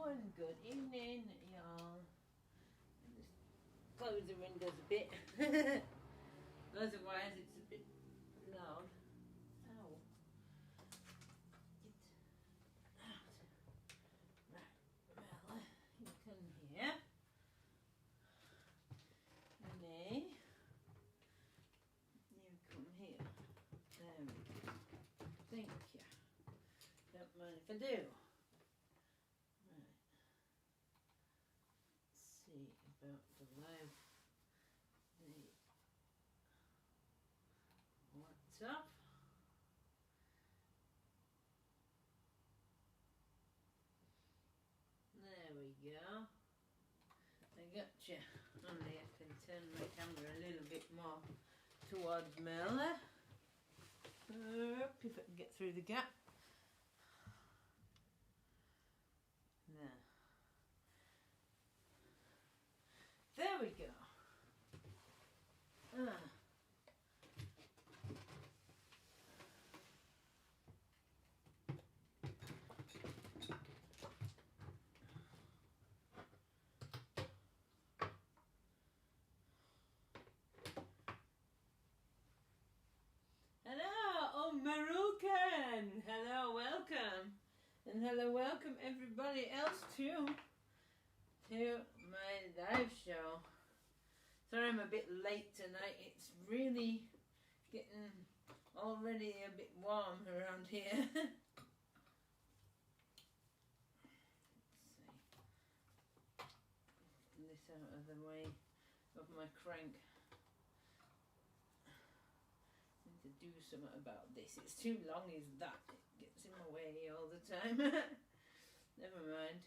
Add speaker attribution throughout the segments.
Speaker 1: and good evening, y'all. Just close the windows a bit. Otherwise it's a bit loud. Ow. Get out. Right, well, you come here. Renee, you come here. There we go. Thank you. Don't mind if I do. Right. Let's see about the live. What's up? There we go. I got you. Only I can turn my camera a little bit more towards Mela. If I can get through the gap. There. There we go. Marukan! Hello, welcome. And hello, welcome everybody else too to my live show. Sorry I'm a bit late tonight. It's really getting already a bit warm around here. Let's see. Get this out of the way of my crank. To do something about this. It's too long, is that? It gets in my way all the time. Never mind.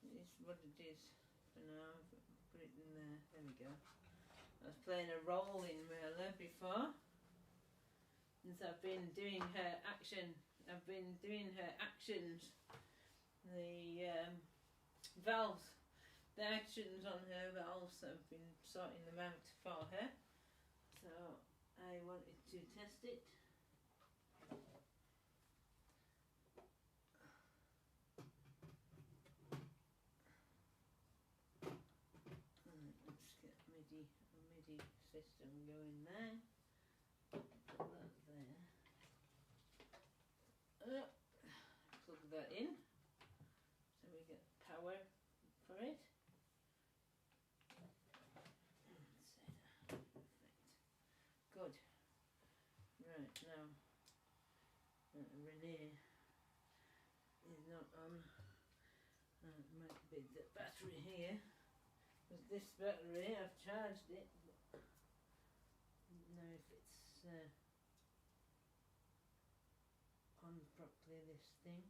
Speaker 1: It's what it is for now. Put it in there. There we go. I was playing a role in Merla before. Since I've been doing her action. I've been doing her actions. The valves. The actions on her valves. I've been sorting them out for her. So I wanted to test it. Let's get a MIDI system going there. Put that there. Plug that in. So we get power for it. Good. Right, now Renee is not on. Might be the battery here. Because this battery, I've charged it. But I don't know if it's on properly, this thing.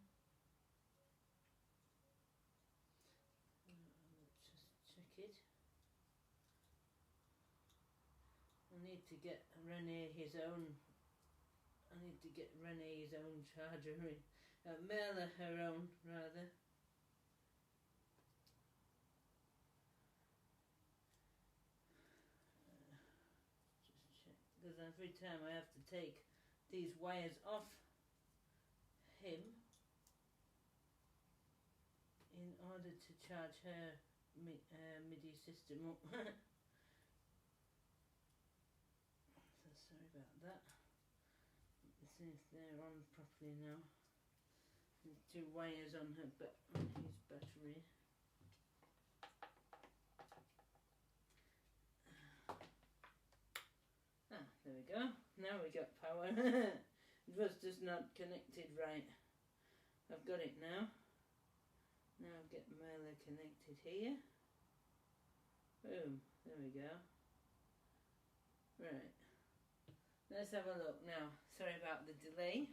Speaker 1: Let's just check it. I need to get Renee his own. I need to get Renee his own charger in. Merla her own, rather. Just check, because every time I have to take these wires off him in order to charge her MIDI system up. Sorry about that. Let's see if they're on properly now. There's two wires on his battery. There we go. Now we got power. It was just not connected right. I've got it now. Now I'll get Merla connected here. Boom. There we go. Right. Let's have a look now. Sorry about the delay.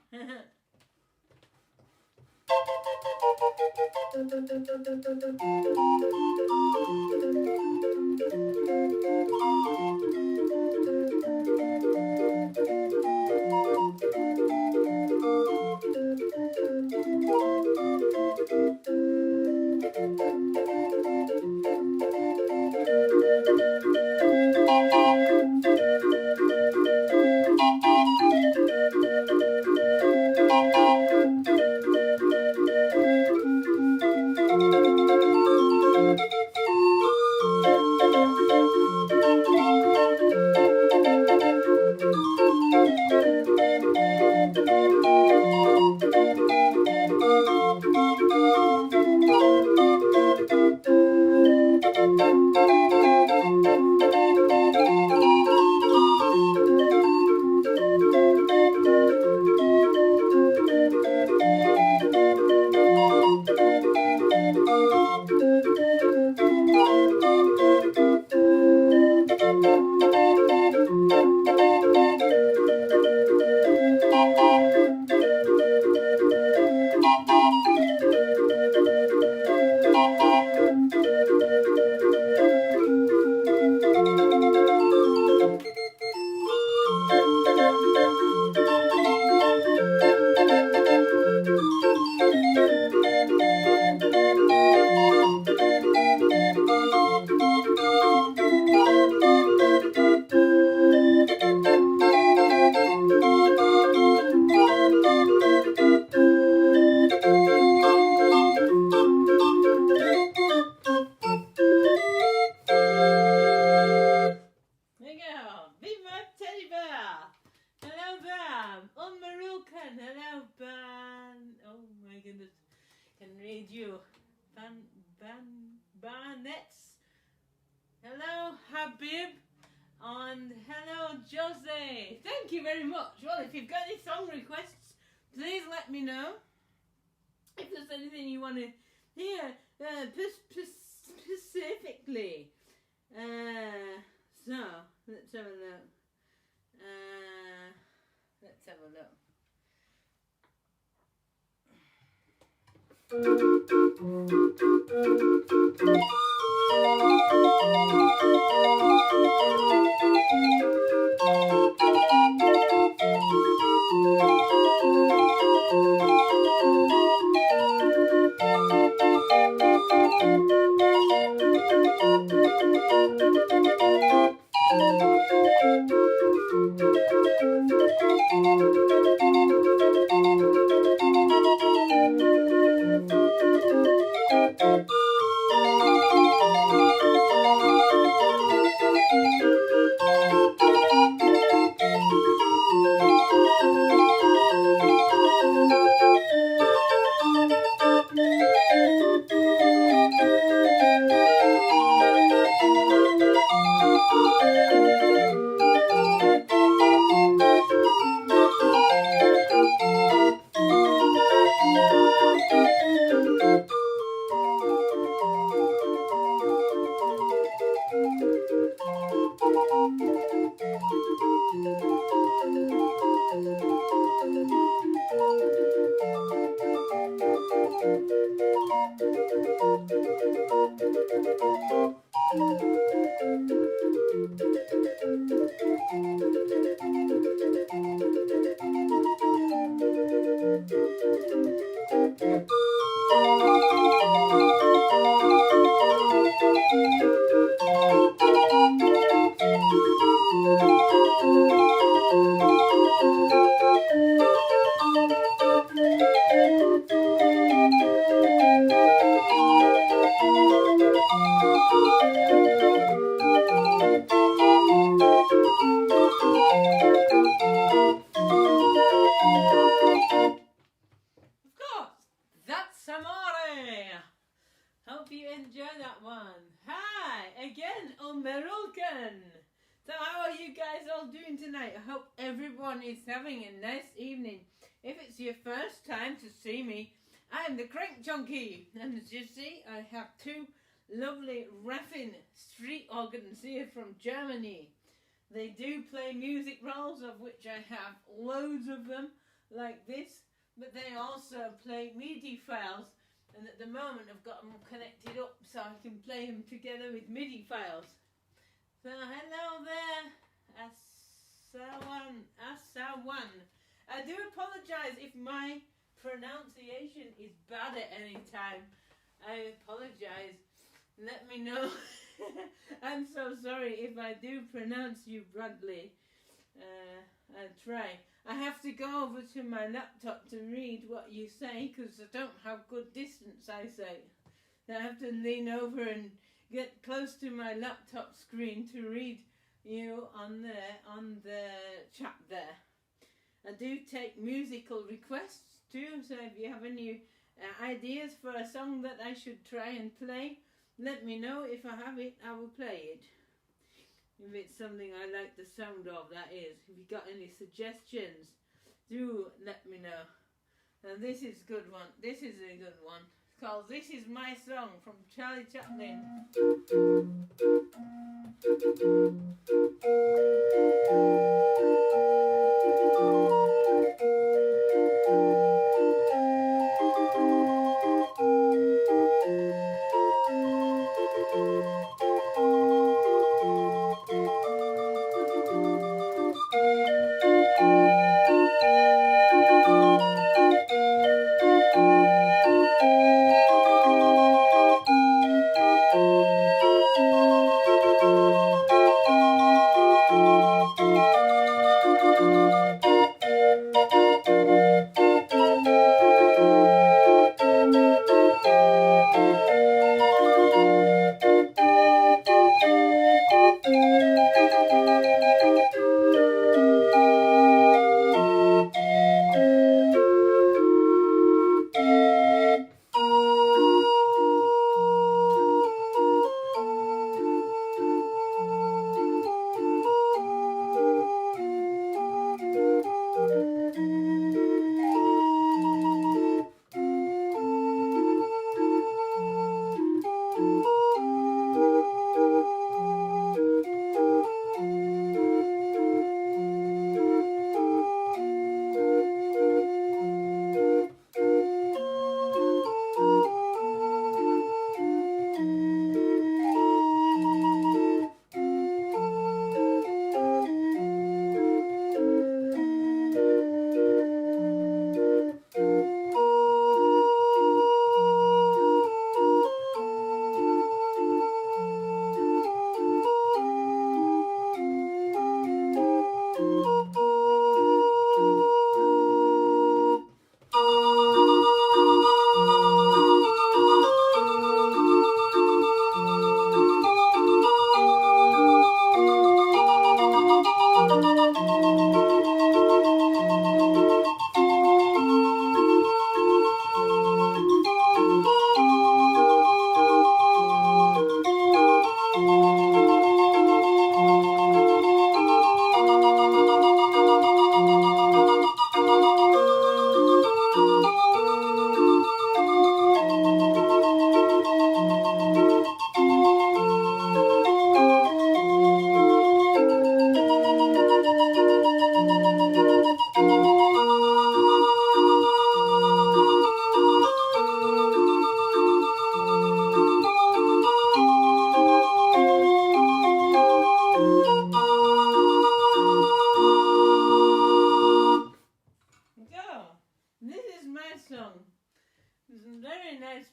Speaker 1: Hello, Jose. Thank you very much. Well, if you've got any song requests, please let me know. If there's anything you want to hear specifically. So, let's have a look. Let's have a look. So how are you guys all doing tonight? I hope everyone is having a nice evening. If it's your first time to see me, I'm the Crank Junkie, and as you see, I have two lovely Raffin street organs here from Germany. They do play music rolls, of which I have loads of them, like this, but they also play MIDI files, and at the moment I've got them connected up so I can play them together with MIDI files. So hello there, Asawan. I do apologise if my pronunciation is bad at any time. I apologise. Let me know. I'm so sorry if I do pronounce you badly. I'll try. I have to go over to my laptop to read what you say because I don't have good distance eyesight. I have to lean over and get close to my laptop screen to read you on the chat there. I do take musical requests too, so if you have any ideas for a song that I should try and play, let me know. If I have it, I will play it. If it's something I like the sound of, that is. If you got any suggestions, do let me know. Now this is a good one. This is a good one. It's called This Is My Song from Charlie Chaplin.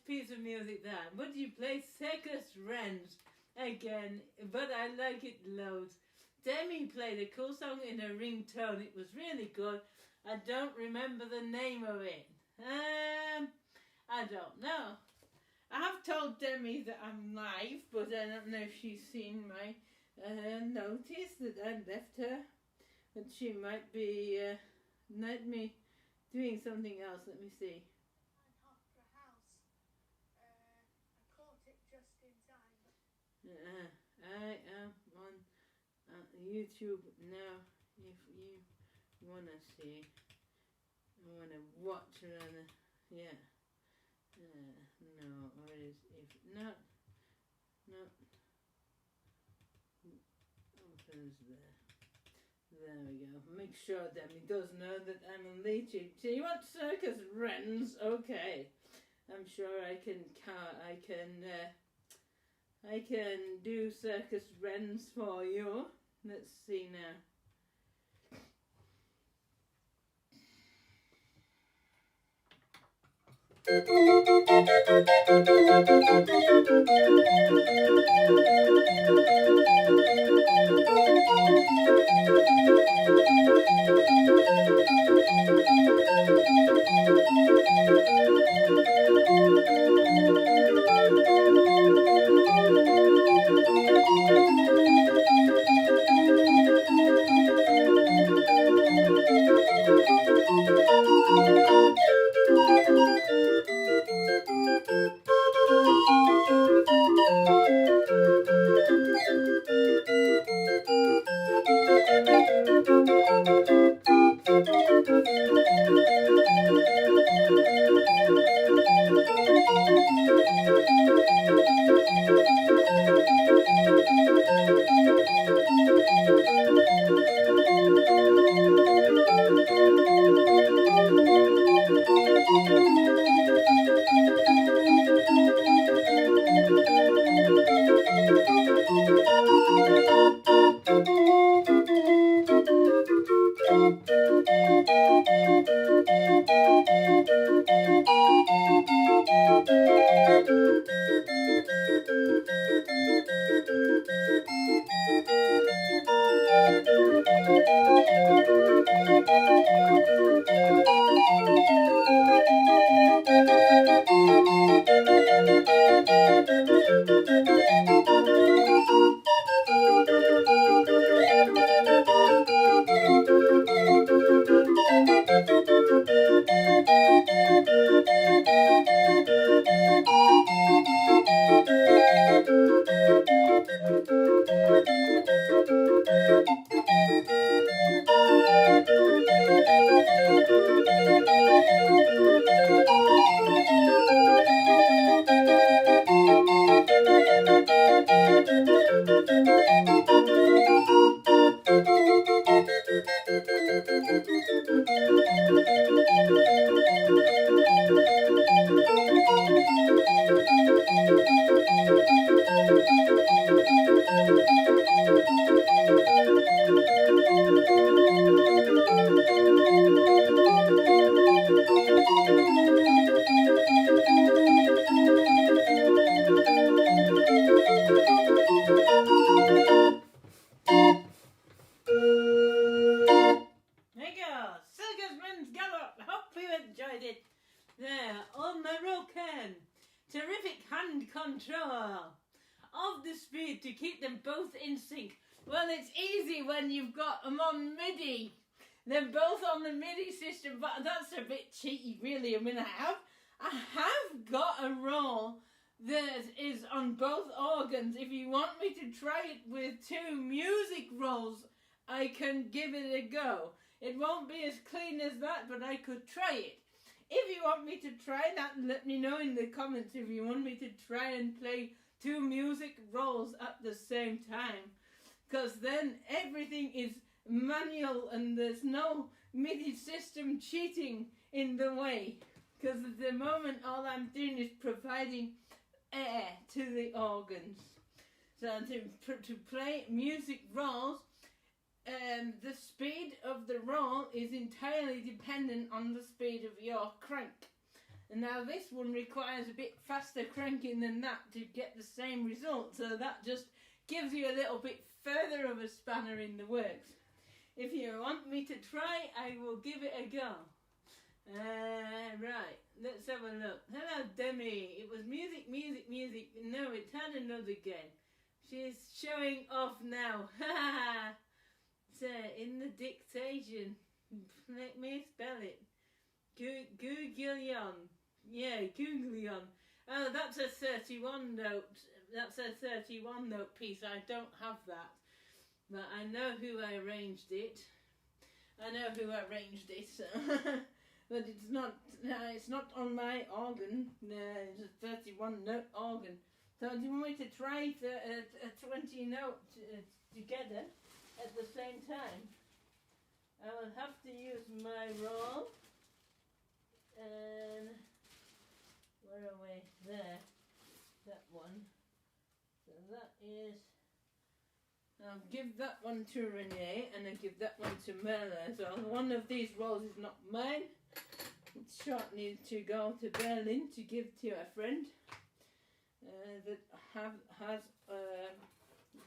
Speaker 1: piece of music that. Would you play Circus Wrens again? But I like it loads. Demi played a cool song in a ringtone. It was really good. I don't remember the name of it. I don't know. I have told Demi that I'm live, but I don't know if she's seen my notice that I left her. But she might be doing something else. Let me see. I am on YouTube now. If you wanna see, I wanna watch rather. Yeah. No, or is if not, opens there. There we go. Make sure Demi does know that I'm on YouTube. So you want Circus Wrens? Okay. I'm sure I can do Circus Wrens for you. Let's see now. To keep them both in sync. Well, it's easy when you've got them on MIDI. They're both on the MIDI system, but that's a bit cheeky, really. I mean, I have got a roll that is on both organs. If you want me to try it with 2 music rolls, I can give it a go. It won't be as clean as that, but I could try it. If you want me to try that, let me know in the comments if you want me to try and play 2 music rolls at the same time, because then everything is manual and there's no MIDI system cheating in the way, because at the moment all I'm doing is providing air to the organs. So to play music rolls, the speed of the roll is entirely dependent on the speed of your crank. And now this one requires a bit faster cranking than that to get the same result, so that just gives you a little bit further of a spanner in the works. If you want me to try, I will give it a go. Right, let's have a look. Hello, Demi. It was music, music, music. No, it had another game. She's showing off now. Ha ha ha. So, in the dictation, let me spell it. Googlion. Yeah, Googlion. Oh, that's a 31 note. That's a 31 note piece. I don't have that. But I know who arranged it. So but it's not on my organ. No, it's a 31 note organ. So do you want me to try a 20 note together at the same time? I will have to use my roll. And where are we? There. That one. So that is... I'll give that one to Renee and I'll give that one to Merla. So one of these rolls is not mine. It's shortly to go to Berlin to give to a friend that has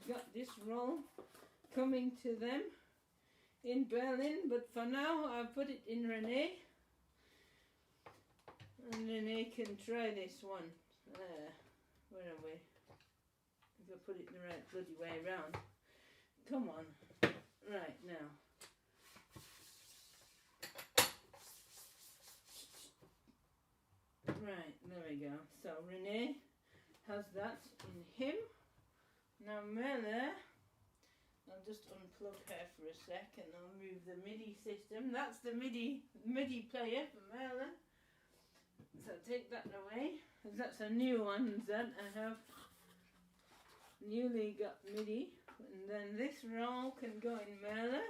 Speaker 1: got this roll coming to them in Berlin. But for now I'll put it in Renee. And Renee can try this one. Where are we? If I put it the right bloody way around. Come on. Right, now. Right, there we go. So Renee has that in him. Now Merla, I'll just unplug her for a sec and I'll move the MIDI system. That's the MIDI player for Merla. So take that away. That's a new one that I have newly got MIDI. And then this roll can go in Merla.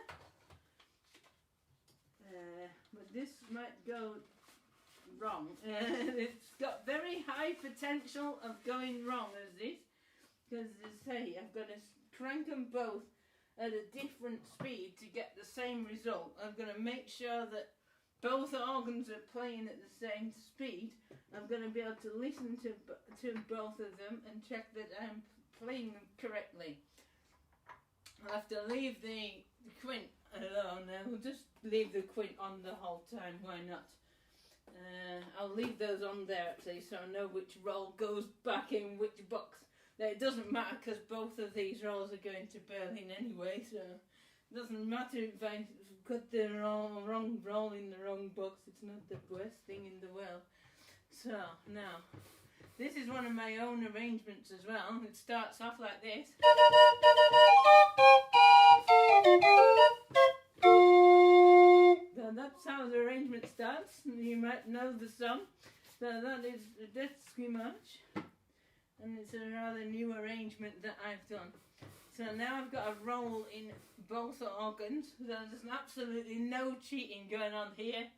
Speaker 1: But this might go wrong. It's got very high potential of going wrong as this. Because as I say, I've got to crank them both at a different speed to get the same result. I'm going to make sure that both organs are playing at the same speed. I'm going to be able to listen to both of them and check that I'm playing them correctly. I'll have to leave the quint alone. We'll just leave the quint on the whole time. Why not? I'll leave those on there actually, so I know which roll goes back in which box. Now, it doesn't matter because both of these rolls are going to Berlin anyway, so it doesn't matter if I got the wrong roll in the wrong box. It's not the worst thing in the world. So now, this is one of my own arrangements as well. It starts off like this. So that's how the arrangement starts. You might know the song. So that is the Детский March. And it's a rather new arrangement that I've done. So now I've got a roll in both organs. So there's absolutely no cheating going on here.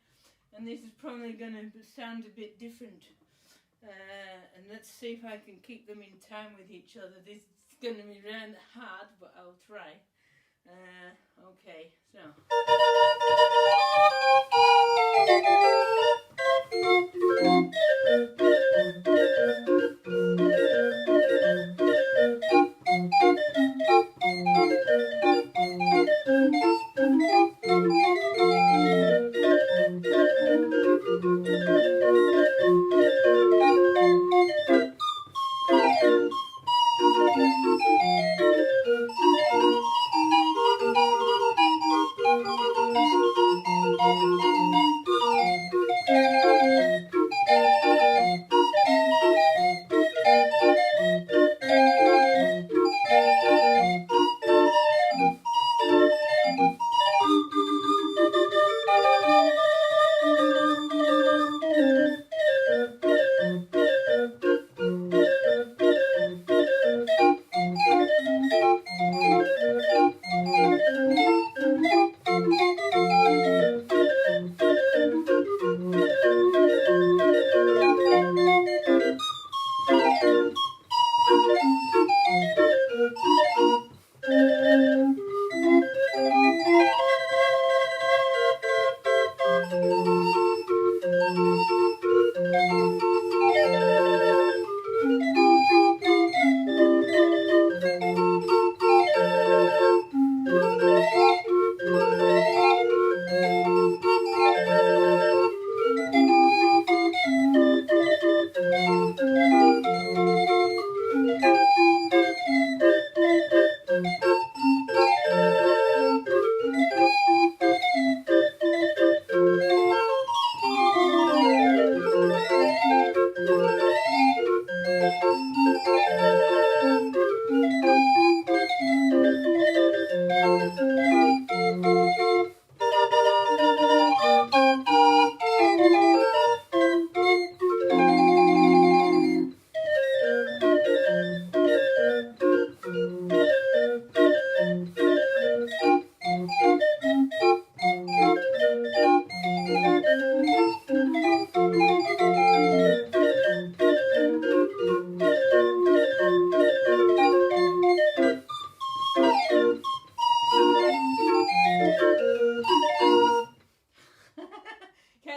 Speaker 1: And this is probably going to sound a bit different. And let's see if I can keep them in time with each other. This is going to be rather hard, but I'll try. Okay, so.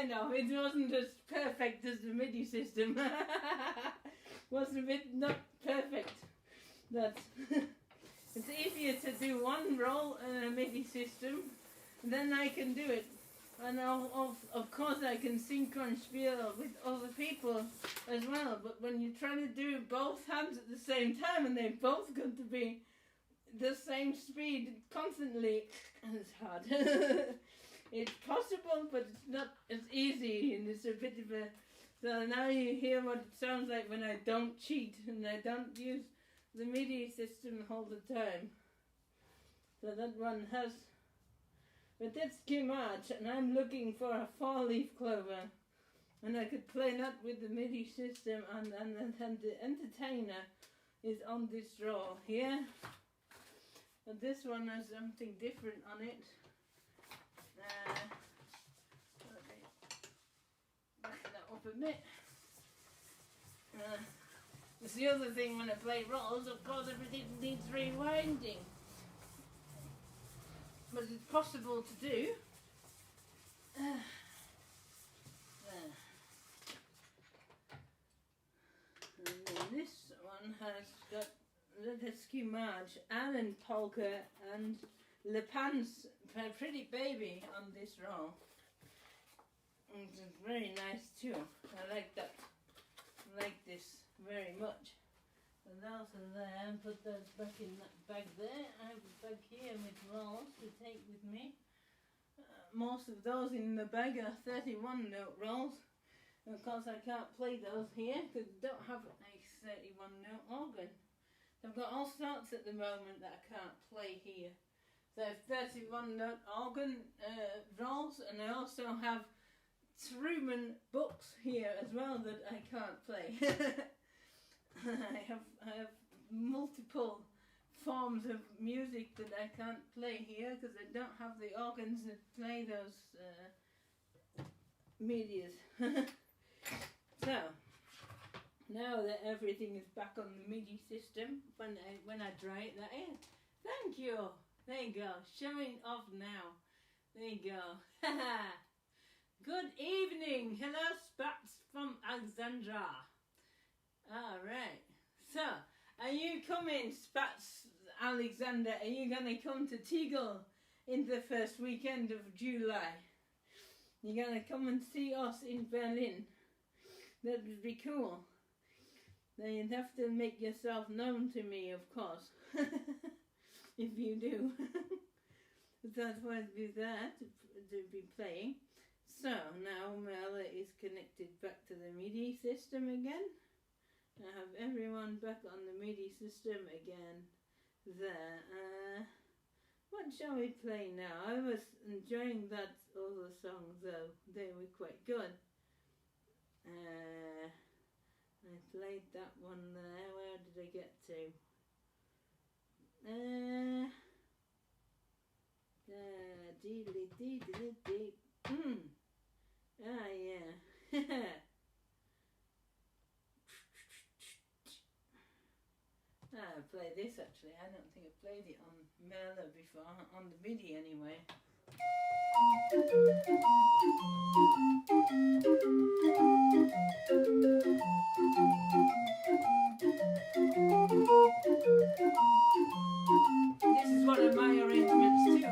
Speaker 1: kind of. It wasn't as perfect as the MIDI system. Was a bit not perfect. That it's easier to do one roll in a MIDI system, and then I can do it. And of course I can synchronspiel with other people as well, but when you try to do both hands at the same time and they've both got to be the same speed constantly, it's hard. It's possible, but it's not as easy, and it's a bit of a... So now you hear what it sounds like when I don't cheat and I don't use the MIDI system all the time. So that one has... But that's too much, and I'm looking for a 4-leaf clover. And I could play that with the MIDI system, and the entertainer is on this draw here. But this one has something different on it. Okay. Back that up a bit. It's the other thing when I play rolls, of course everything needs rewinding. But it's possible to do. And then this one has got Letescu March, Alan Polka, and Le Pan's Pretty Baby on this roll. And it's very nice too. I like that. I like this very much. And those are there, and put those back in that bag there. I have a bag here with rolls to take with me. Most of those in the bag are 31 note rolls. And of course I can't play those here because I don't have a 31 note organ. I've got all sorts at the moment that I can't play here. So I have 31 note organ rolls, and I also have Truman books here as well that I can't play. I have multiple forms of music that I can't play here because I don't have the organs that play those medias. So now that everything is back on the MIDI system, when I dry it, that is. Thank you. There you go. Showing off now. There you go. Good evening. Hello, Spats from Alexandra. All right. So, are you coming, Spats Alexander? Are you going to come to Tegel in the first weekend of July? You're going to come and see us in Berlin? That would be cool. Then you'd have to make yourself known to me, of course. If you do. That's why I'd be there to be playing. So, now Mela is connected back to the MIDI system again. I have everyone back on the MIDI system again there. What shall we play now? I was enjoying that other songs though. They were quite good. I played that one there. Where did I get to? Ah, yeah. I played this actually. I don't think I played it on Merla before, on the MIDI anyway. This is one of my arrangements too.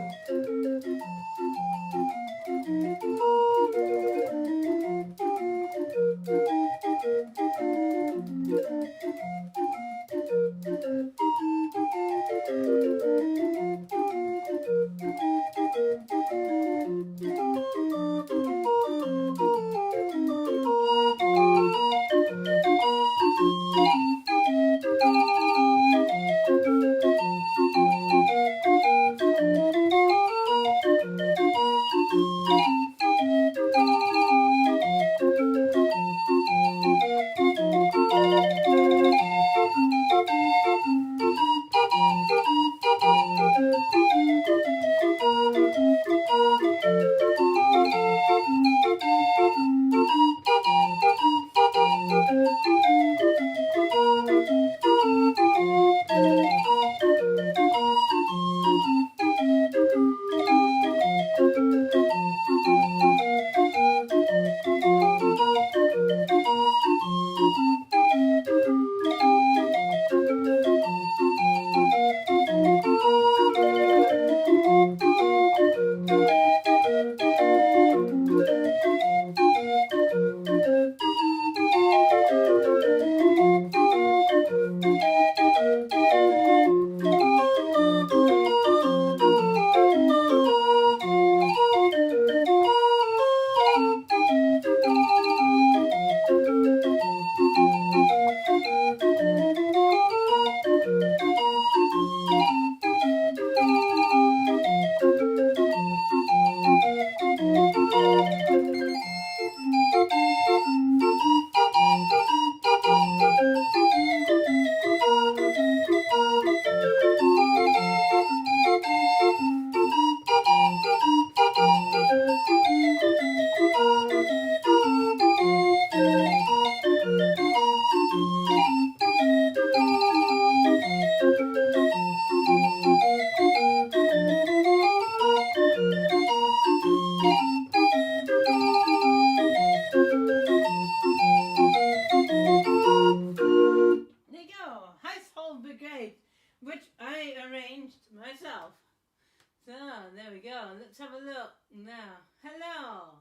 Speaker 1: now. Hello.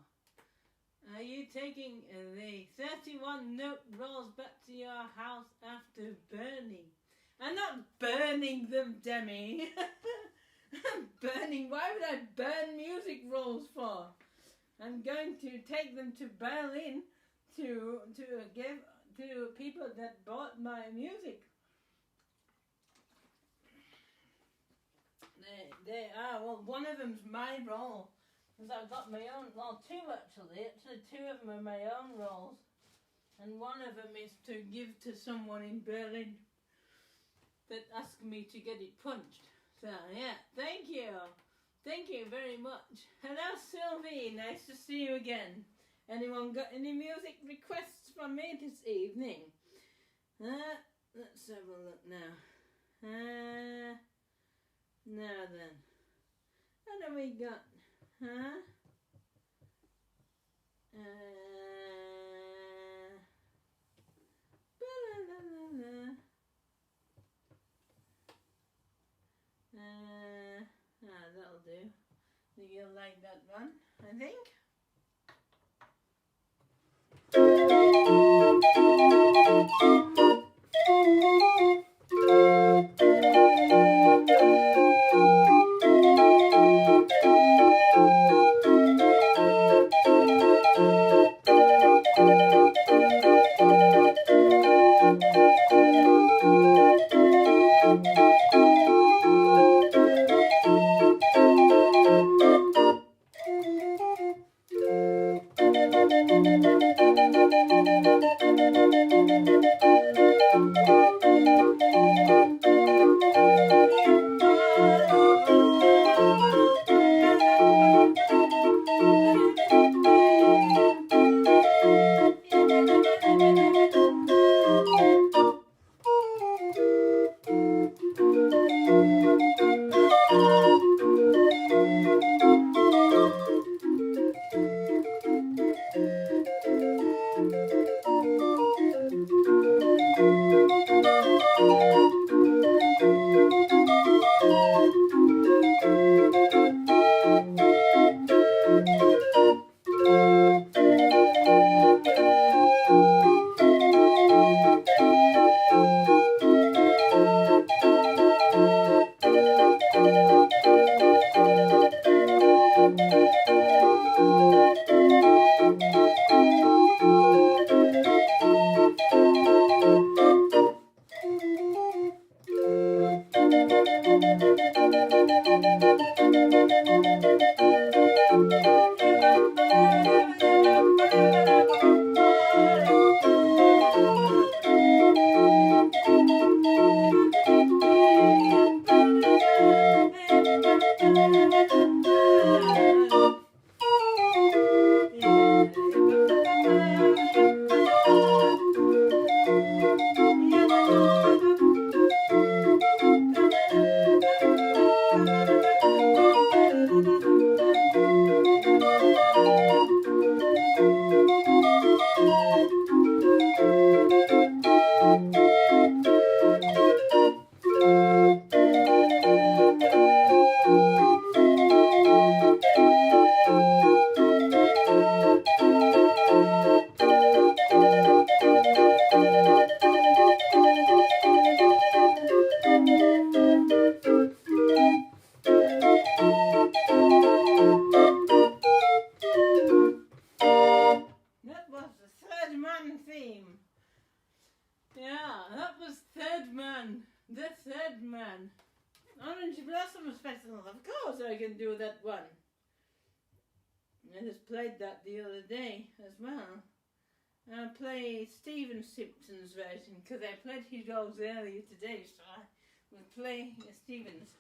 Speaker 1: Are you taking the 31 note rolls back to your house after burning? I'm not burning them, Demi. I'm burning. Why would I burn music rolls for? I'm going to take them to Berlin to give to people that bought my music. They are, well, one of them's my roll, because I've got my own, well, two actually two of them are my own rolls, and one of them is to give to someone in Berlin that asked me to get it punched. So yeah, thank you very much. Hello Sylvie, nice to see you again. Anyone got any music requests from me this evening? Let's have a look now. Now then, what have we got? That'll do. You'll like that one, I think. That the other day as well. I'll play Stephen Simpson's version because I played his rolls earlier today, so I will play Stephen's.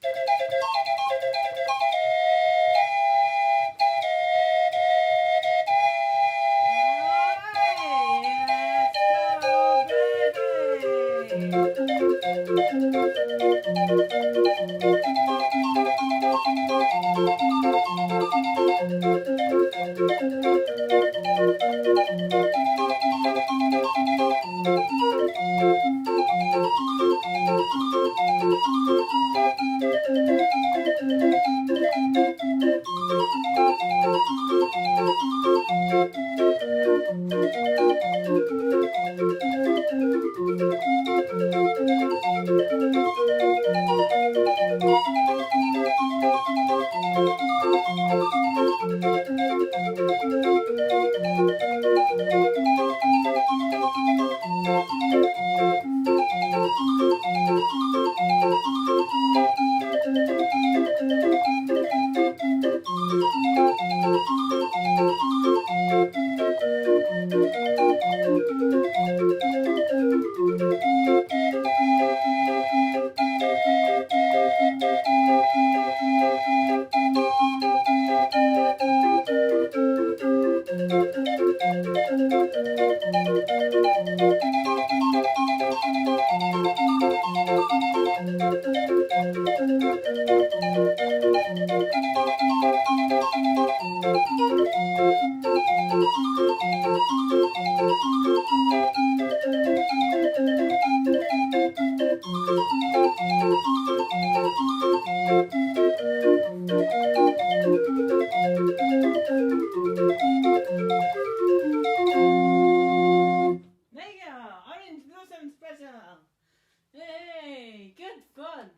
Speaker 1: Hey, good fun.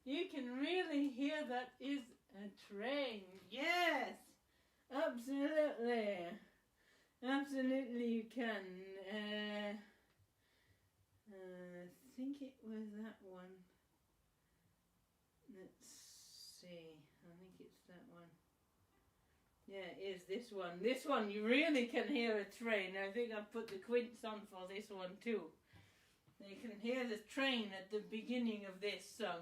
Speaker 1: You can really hear that is a train. Yes, absolutely. Absolutely you can. I think it was that one. Let's see. I think it's that one. Yeah, it is this one. This one you really can hear a train. I think I put the quints on for this one too. You can hear the train at the beginning of this song.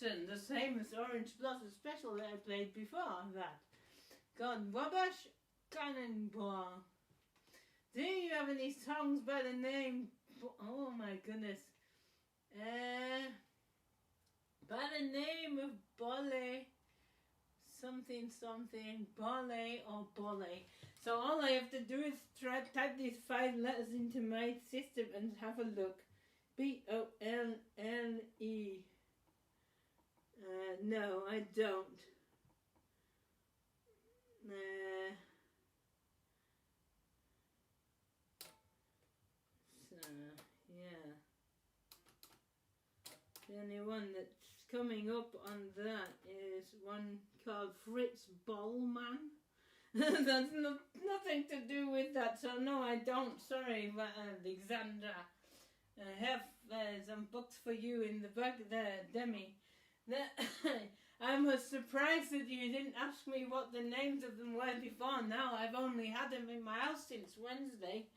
Speaker 1: The same as Orange Blossom Special that I played before that. God, Wabash Cannonball. Do you have any songs by the name? Oh my goodness. By the name of Bolle, something, Bolle or Bolle. So all I have to do is type these 5 letters into my system and have a look. Bolle. No, I don't. So, yeah. The only one that's coming up on that is one called Fritz Bollman. That's nothing to do with that, so no, I don't. Sorry, Alexandra. I have some books for you in the back there, Demi. I was surprised that you didn't ask me what the names of them were before. Now I've only had them in my house since Wednesday,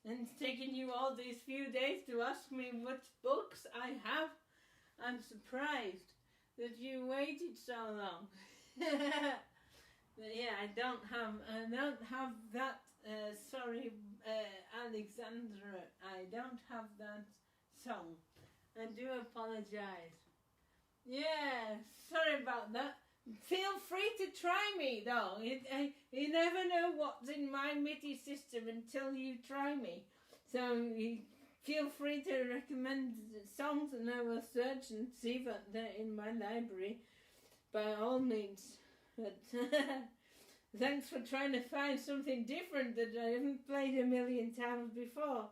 Speaker 1: and it's taken you all these few days to ask me what books I have. I'm surprised that you waited so long. But yeah, I don't have that. Sorry, Alexandra, I don't have that song. I do apologize. Yeah, sorry about that. Feel free to try me though. You never know what's in my MIDI system until you try me. So you feel free to recommend songs and I will search and see that they're in my library by all means. But thanks for trying to find something different that I haven't played a million times before.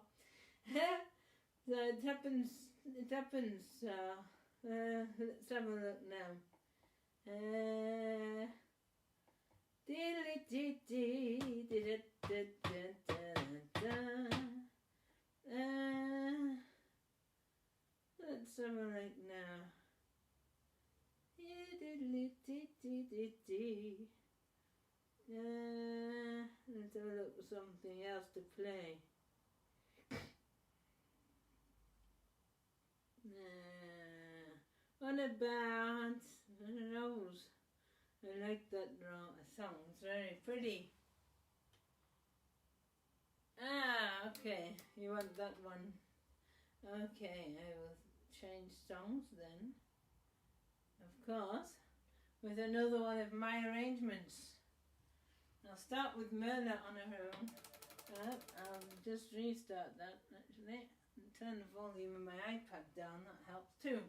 Speaker 1: So it happens. Let's have a look now. Let's have a look now. Let's have a look for something else to play. What about Rose? I like that song. It's very pretty. Okay. You want that one? Okay, I will change songs then. Of course, with another one of my arrangements. I'll start with Merla on her own. I'll just restart that actually. And turn the volume of my iPad down, that helps too.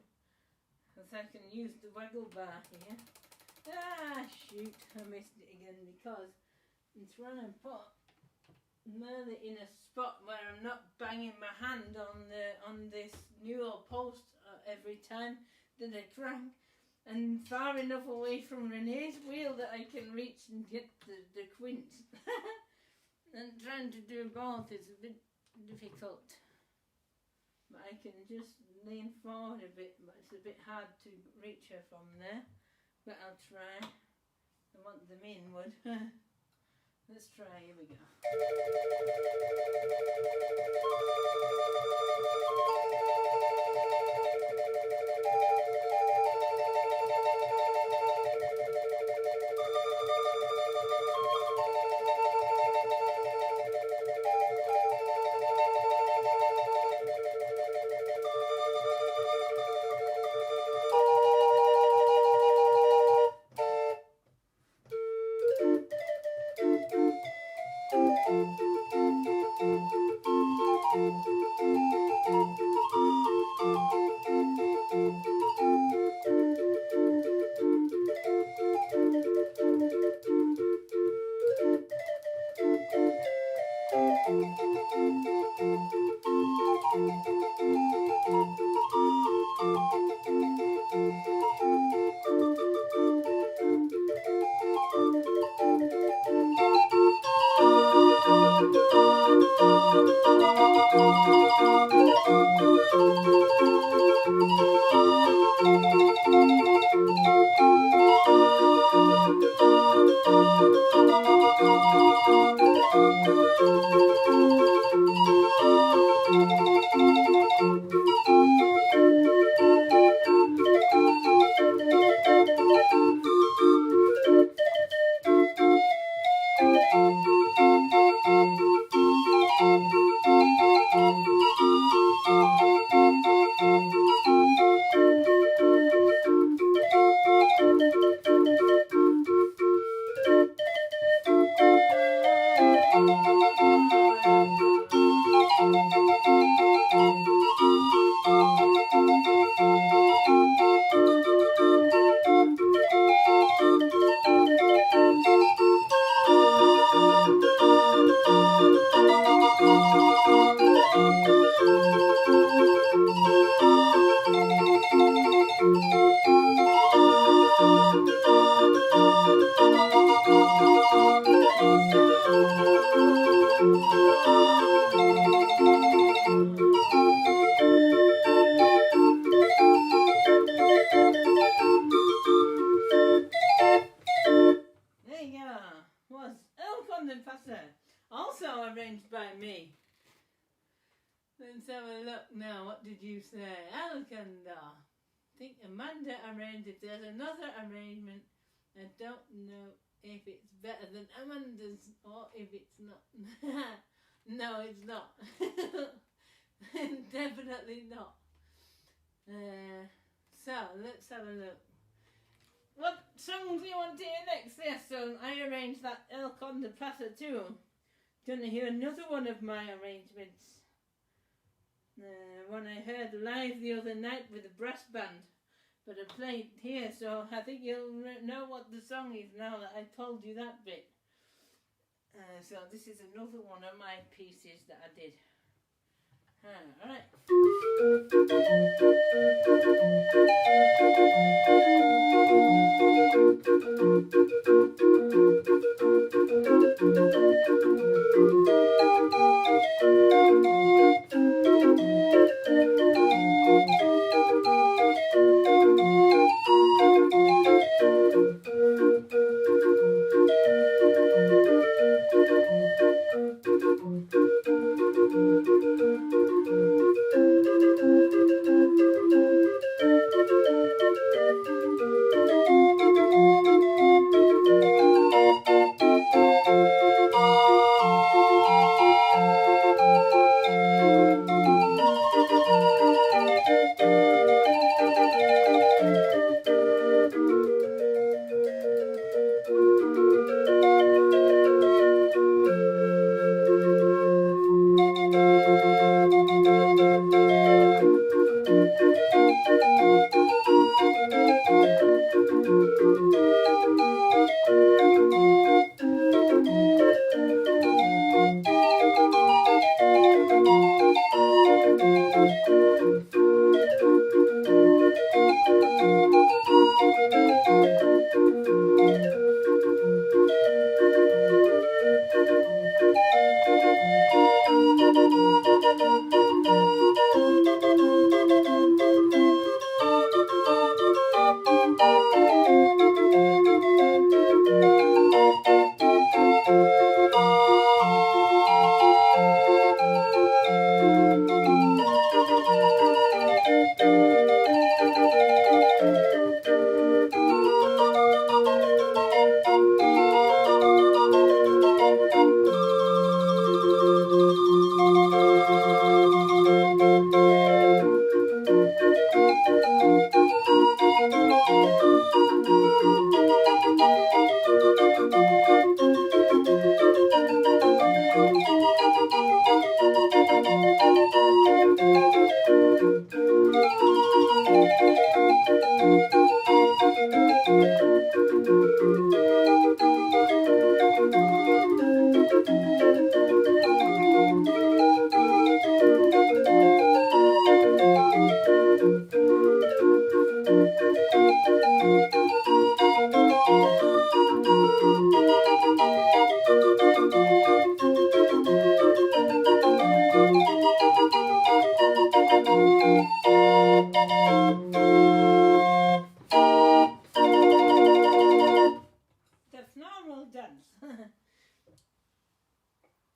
Speaker 1: Because I can use the waggle bar here. Shoot, I missed it again because I'm trying to put Merla in a spot where I'm not banging my hand on this Newell post every time that I crank, and far enough away from Renee's wheel that I can reach and get the quints. And trying to do both is a bit difficult. But I can just lean forward a bit, but it's a bit hard to reach her from there. But I'll try. I want them inward. Let's try, here we go. No, arranged by me. Let's have a look now. What did you say? Alcandar. I think Amanda arranged it. There's another arrangement. I don't know if it's better than Amanda's or if it's not. No, it's not. Definitely not. So, let's have a look. What songs do you want to hear next? Yes, so I arranged that El Conde Plaza too. Do you want to hear another one of my arrangements? One I heard live the other night with a brass band, but I played here, so I think you'll know what the song is now that I told you that bit. So this is another one of my pieces that I did. Alright.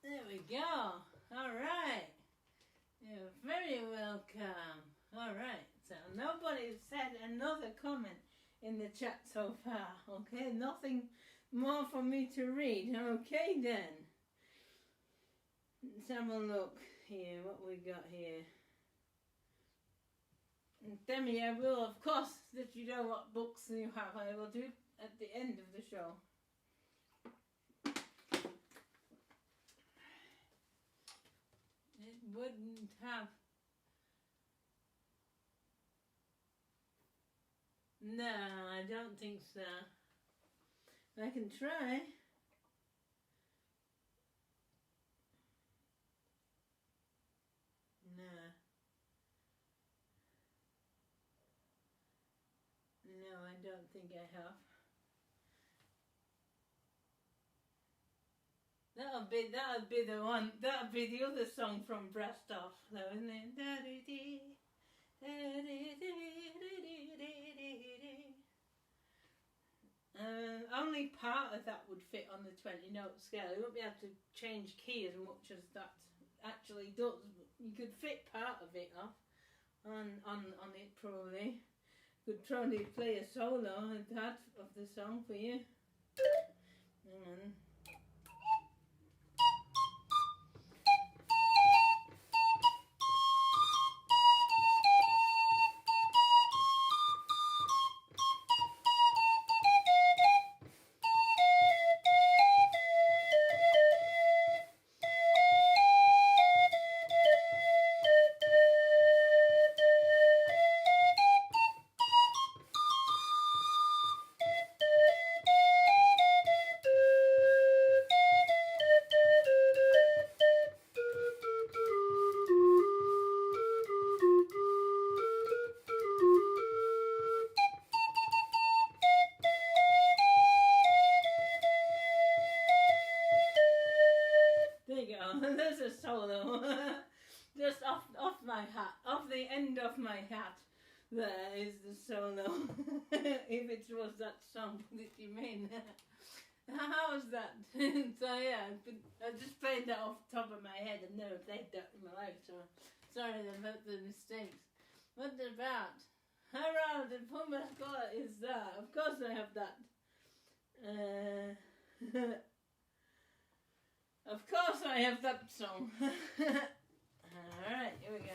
Speaker 1: There we go. Alright. You're very welcome. Alright, so nobody's said another comment in the chat so far. Okay, nothing more for me to read. Okay then. Let's have a look here, what we got here. And Demi, I will of course let you know what books you have. I will do it at the end of the show. It wouldn't have. No, I don't think so. I can try. No. No, I don't think I have. That'll be the one. That'll be the other song from Breast Off, though, isn't it? Only part of that would fit on the 20 note scale. You won't be able to change key as much as that actually does. You could fit part of it off on it probably. Could try and play a solo of that of the song for you. Hang on. There's a solo. Just off my hat, off the end of my hat. There is the solo. If it was that song that you mean. How was that? So yeah, I just played that off the top of my head. I've never played that in my life, so sorry about the mistakes. What about? Harold and Pumbascola is that? Of course I have that. Of course I have that song. Alright, here we go.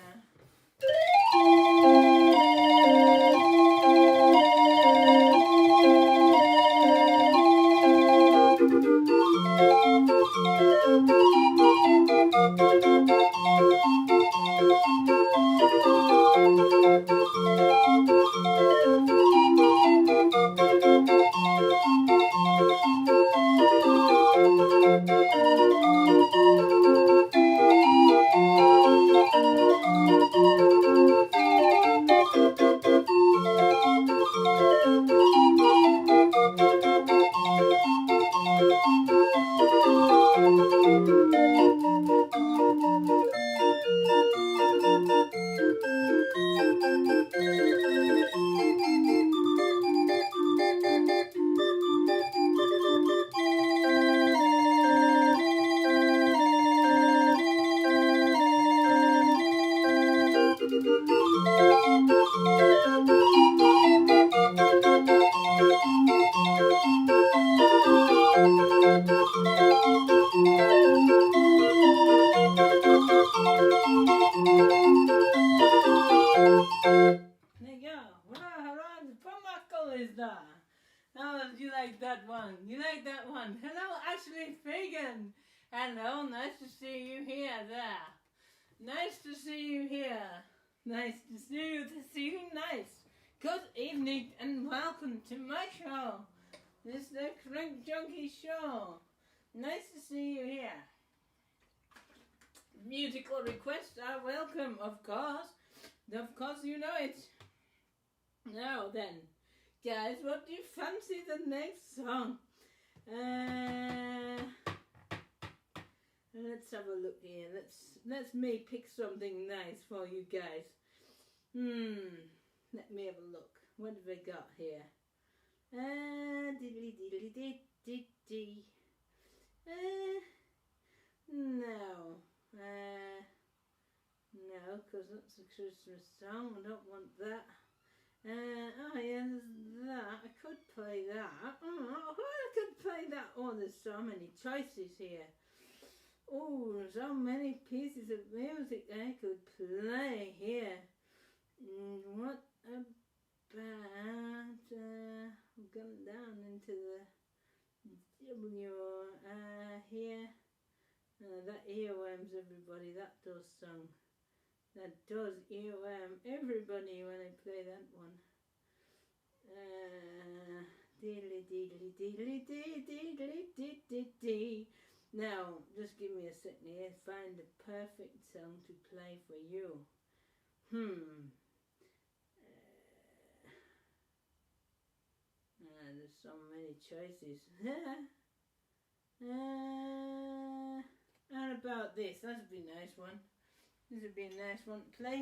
Speaker 1: Is that? How did you like that one? You like that one? Hello, Ashley Fagan. Hello, nice to see you here. There. Nice to see you here. Nice to see you. Nice. Good evening and welcome to my show. This is the TheCrankJOnkie Show. Nice to see you here. Musical requests are welcome, of course. Of course you know it. Now then. Guys, what do you fancy the next song? Let's have a look here. Let's me pick something nice for you guys. Let me have a look. What have I got here? No, because that's a Christmas song. I don't want that. Oh yeah, there's that. I could play that. I could play that. Oh, there's so many choices here. Oh, so many pieces of music I could play here. What about, I'm going down into the W here. That earworms everybody, that does song. That does earworm everybody when I play that one. Now, just give me a second here. Find the perfect song to play for you. There's so many choices. How about this? That would be a nice one. This would be a nice one to play.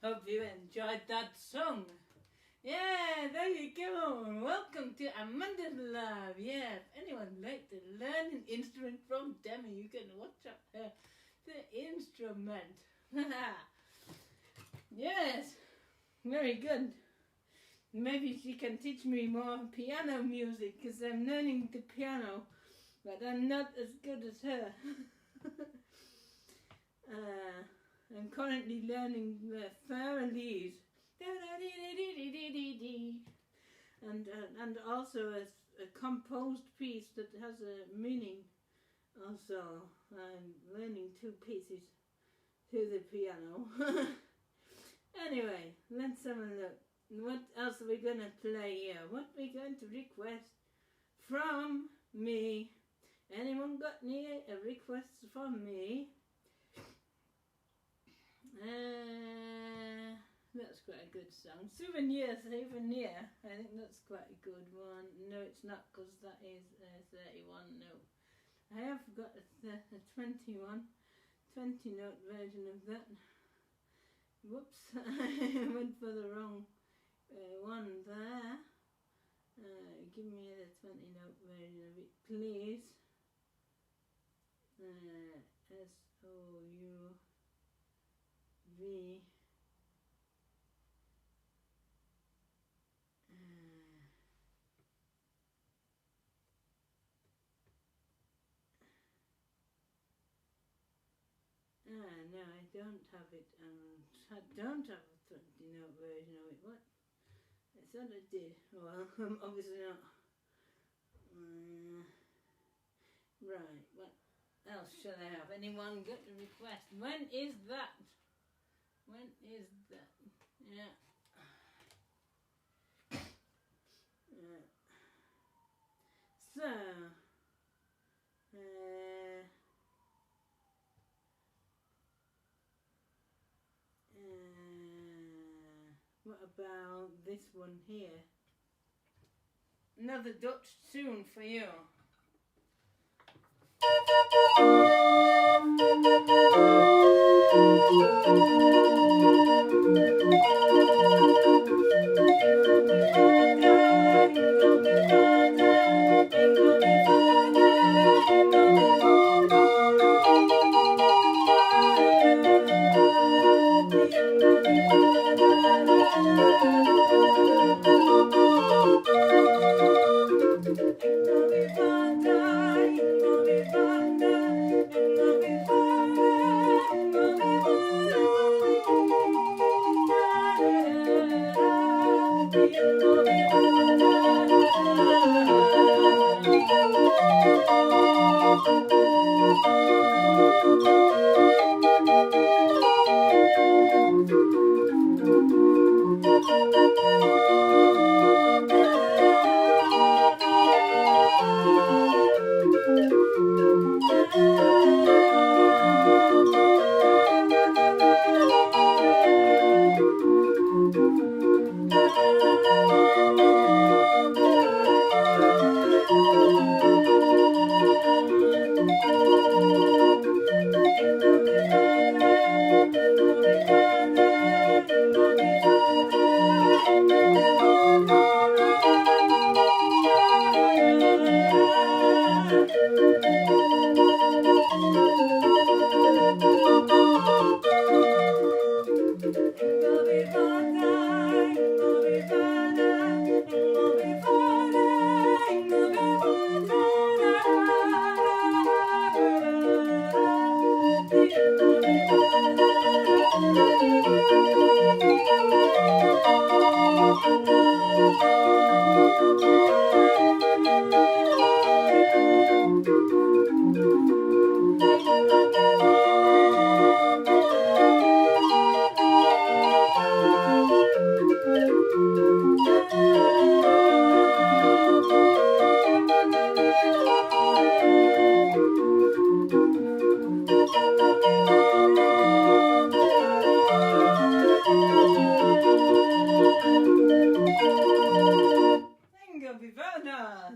Speaker 1: Hope you enjoyed that song. Yeah, there you go. Welcome to Amanda's Lab. Yeah, if anyone would like to learn an instrument from Demi, you can watch up the instrument. Yes, very good. Maybe she can teach me more piano music, because I'm learning the piano, but I'm not as good as her. I'm currently learning the Farrelly's, and also a composed piece that has a meaning. Also, I'm learning two pieces to the piano. Anyway, let's have a look. What else are we going to play here? What are we going to request from me? Anyone got any requests from me? That's quite a good song. Souvenir. I think that's quite a good one. No, it's not, because that is 31 note. I have got a 20 note version of that. Whoops, I went for the wrong one there. Give me the 20 note version of it, please. S-O-U-V. No, I don't have it. I don't have a 20 note version of it. What? I thought I did. Well, obviously not. Right, what else should I have? Anyone got a request? When is that? When is that? Yeah. So, what about this one here? Another Dutch tune for you.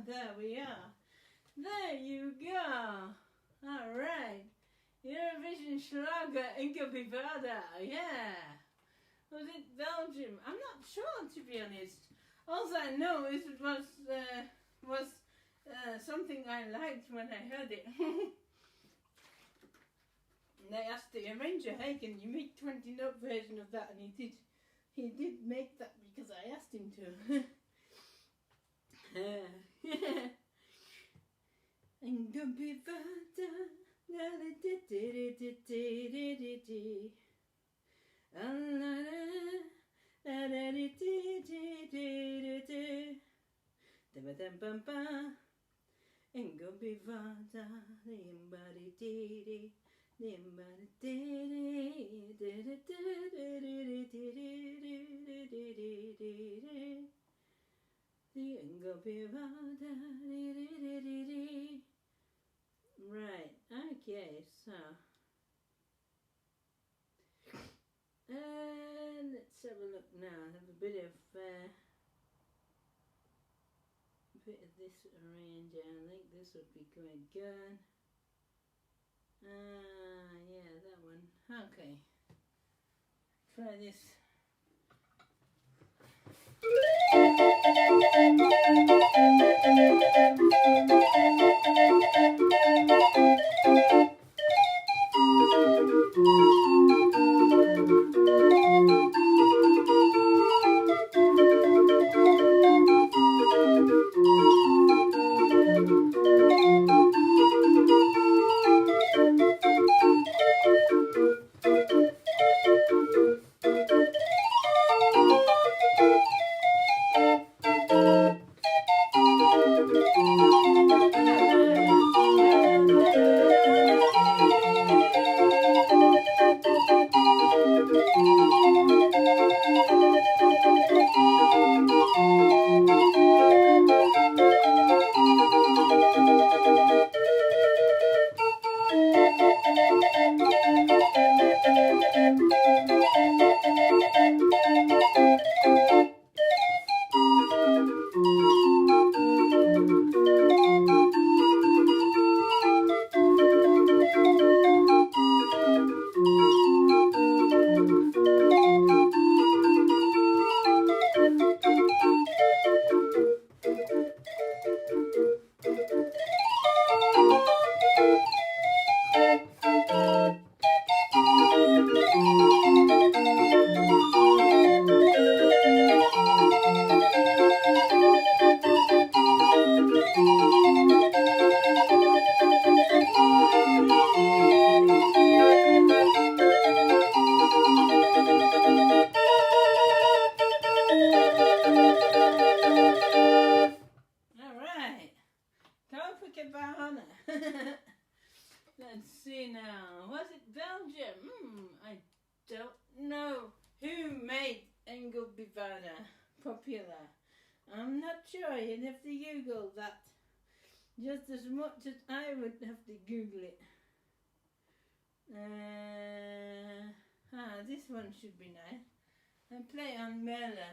Speaker 1: There we are. There you go. Alright. Eurovision Schlager Ingabivada. Yeah. Was it Belgium? I'm not sure, to be honest. All I know is it was something I liked when I heard it. And I asked the arranger, hey, can you make 20-note version of that? And he did. He did make that because I asked him to. Right, okay, so let's have a look now. Have a bit of this arrange. I think this would be quite good. Yeah, that one. Okay, try this. Let's see now. Was it Belgium? I don't know who made Engelbivada popular. I'm not sure. You'd have to Google that. Just as much as I would have to Google it. This one should be nice. I play on Mela.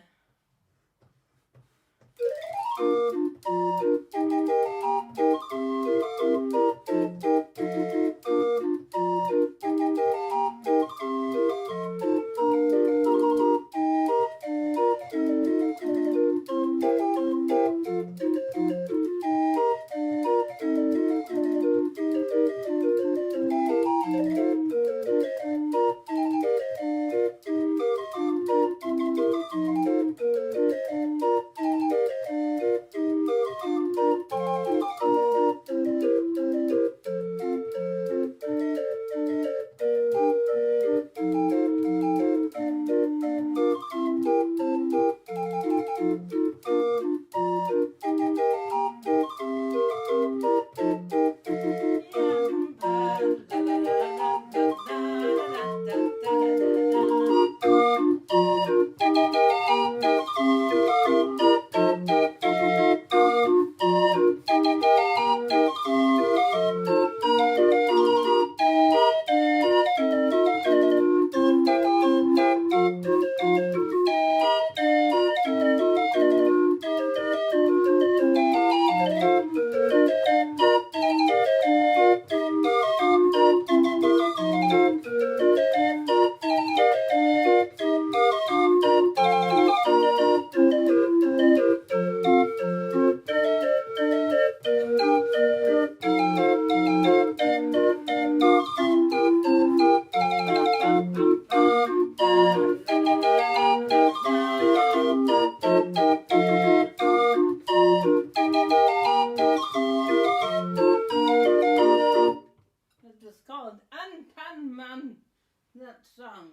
Speaker 1: that song?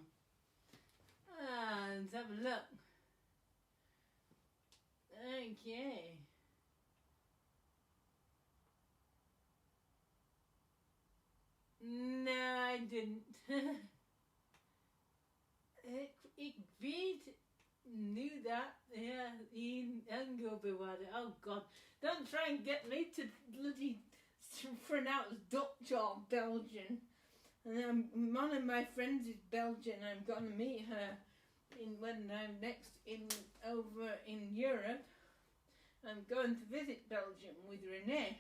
Speaker 1: Let's have a look. Okay. No, I didn't. Ik weet knew that. Yeah, Ian and Gilbert. Oh God! Don't try and get me to bloody pronounce Dutch or Belgian. And one of my friends is Belgian. I'm gonna meet her when I'm next over in Europe. I'm going to visit Belgium with Renee.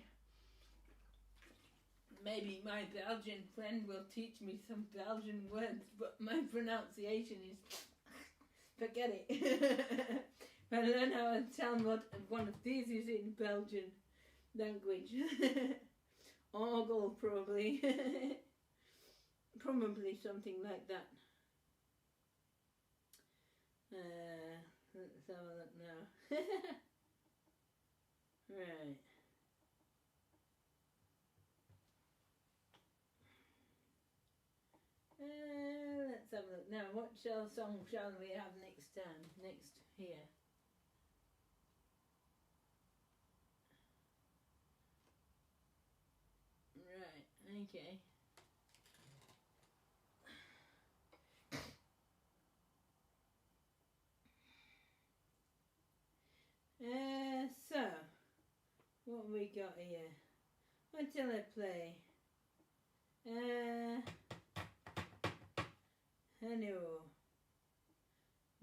Speaker 1: Maybe my Belgian friend will teach me some Belgian words, but my pronunciation is forget it. But I learn how to tell what one of these is in Belgian language. Orgel, probably. Probably something like that. Let's have a look now. Right. Let's have a look now. What song shall we have next time? Next here. Right. Okay. So what we got here? What shall I play? Hello.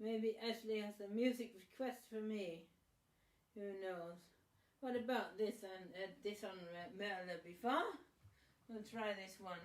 Speaker 1: Maybe Ashley has a music request for me. Who knows? What about this and this on Merle before? We'll try this one.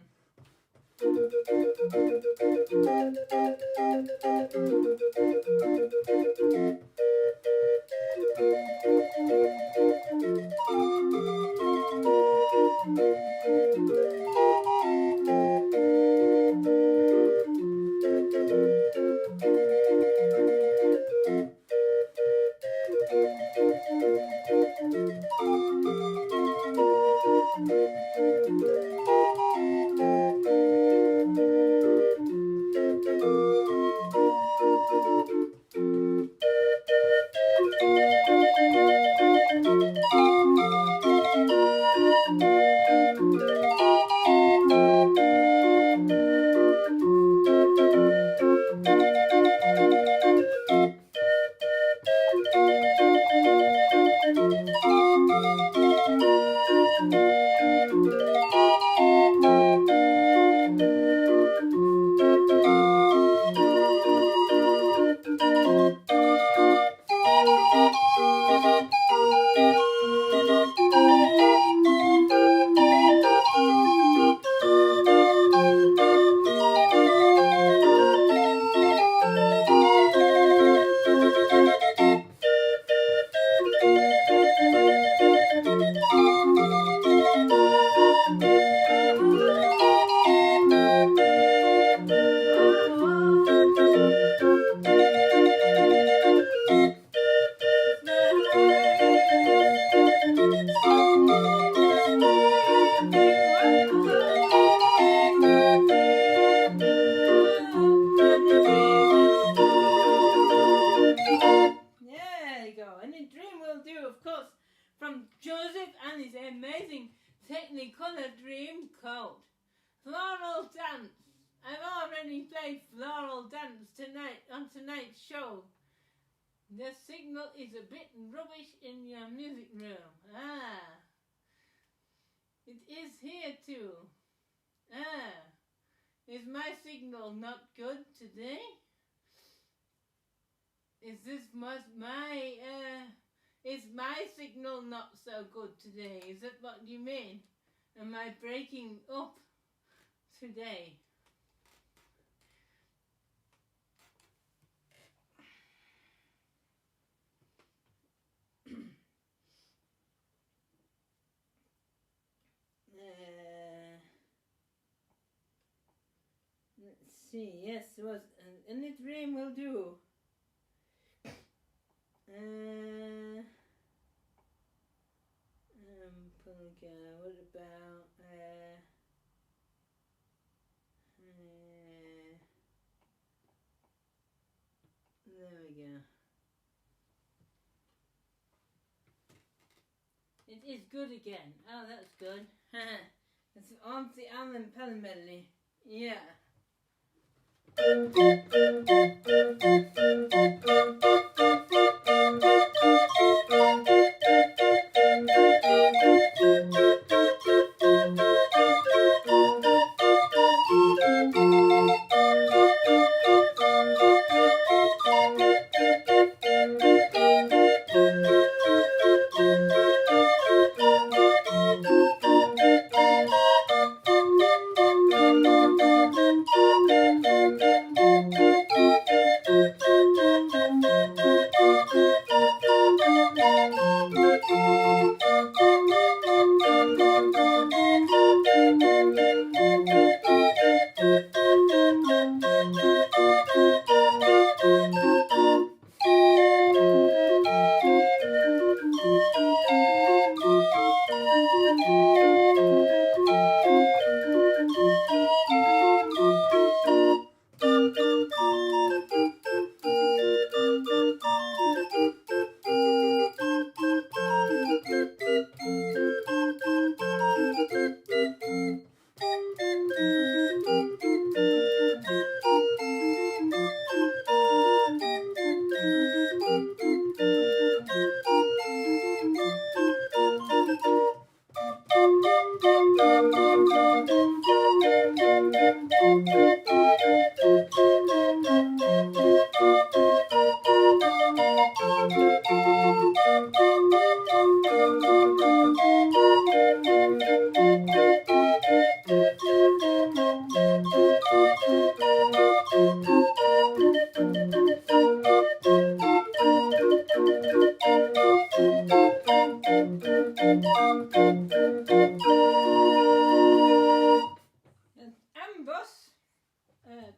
Speaker 1: The signal is a bit rubbish in your music room. It is here too. Is my signal not good today? Is my signal not so good today? Is that what you mean? Am I breaking up today? Let's see. Yes, was any dream will do. What about is good again. Oh, that's good. It's on the Alan Pelham medley. Yeah.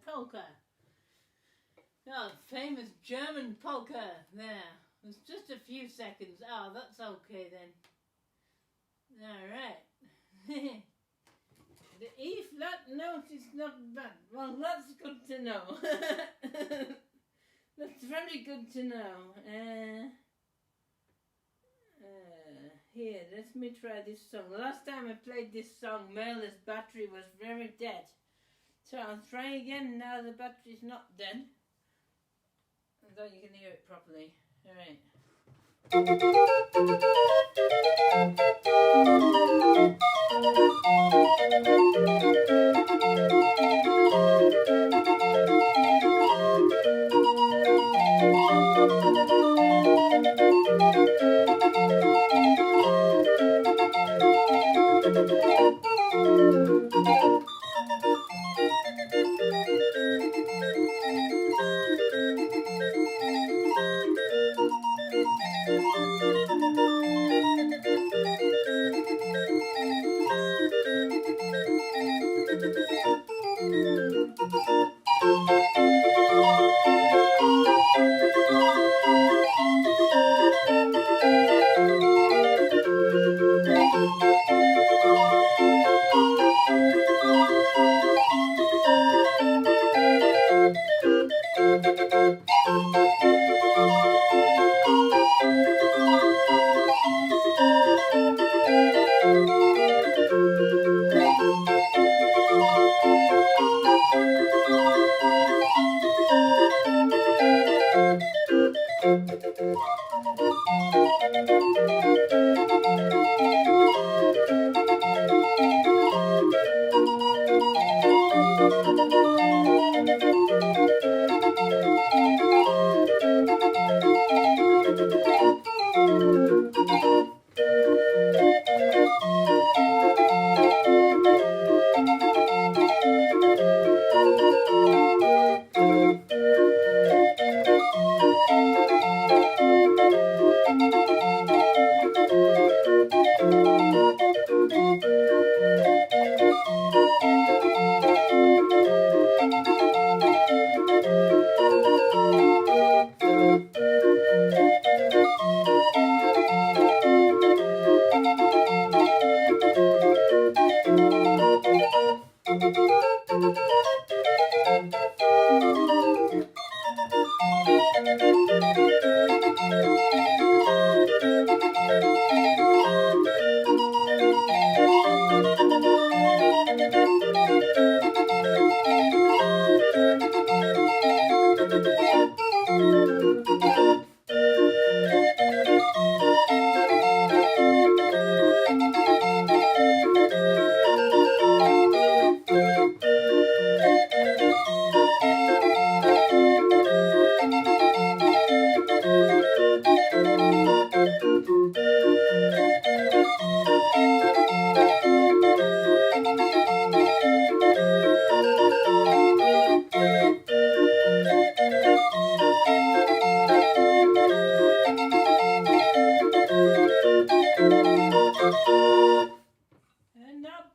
Speaker 1: Polka. Oh, famous German polka there. It's just a few seconds. Oh, that's okay then. Alright. The E flat note is not bad. Well, that's good to know. That's very good to know. Here, let me try this song. Last time I played this song, Merla's battery was very dead. So I'll try again now the battery's not dead. So you can hear it properly. Alright.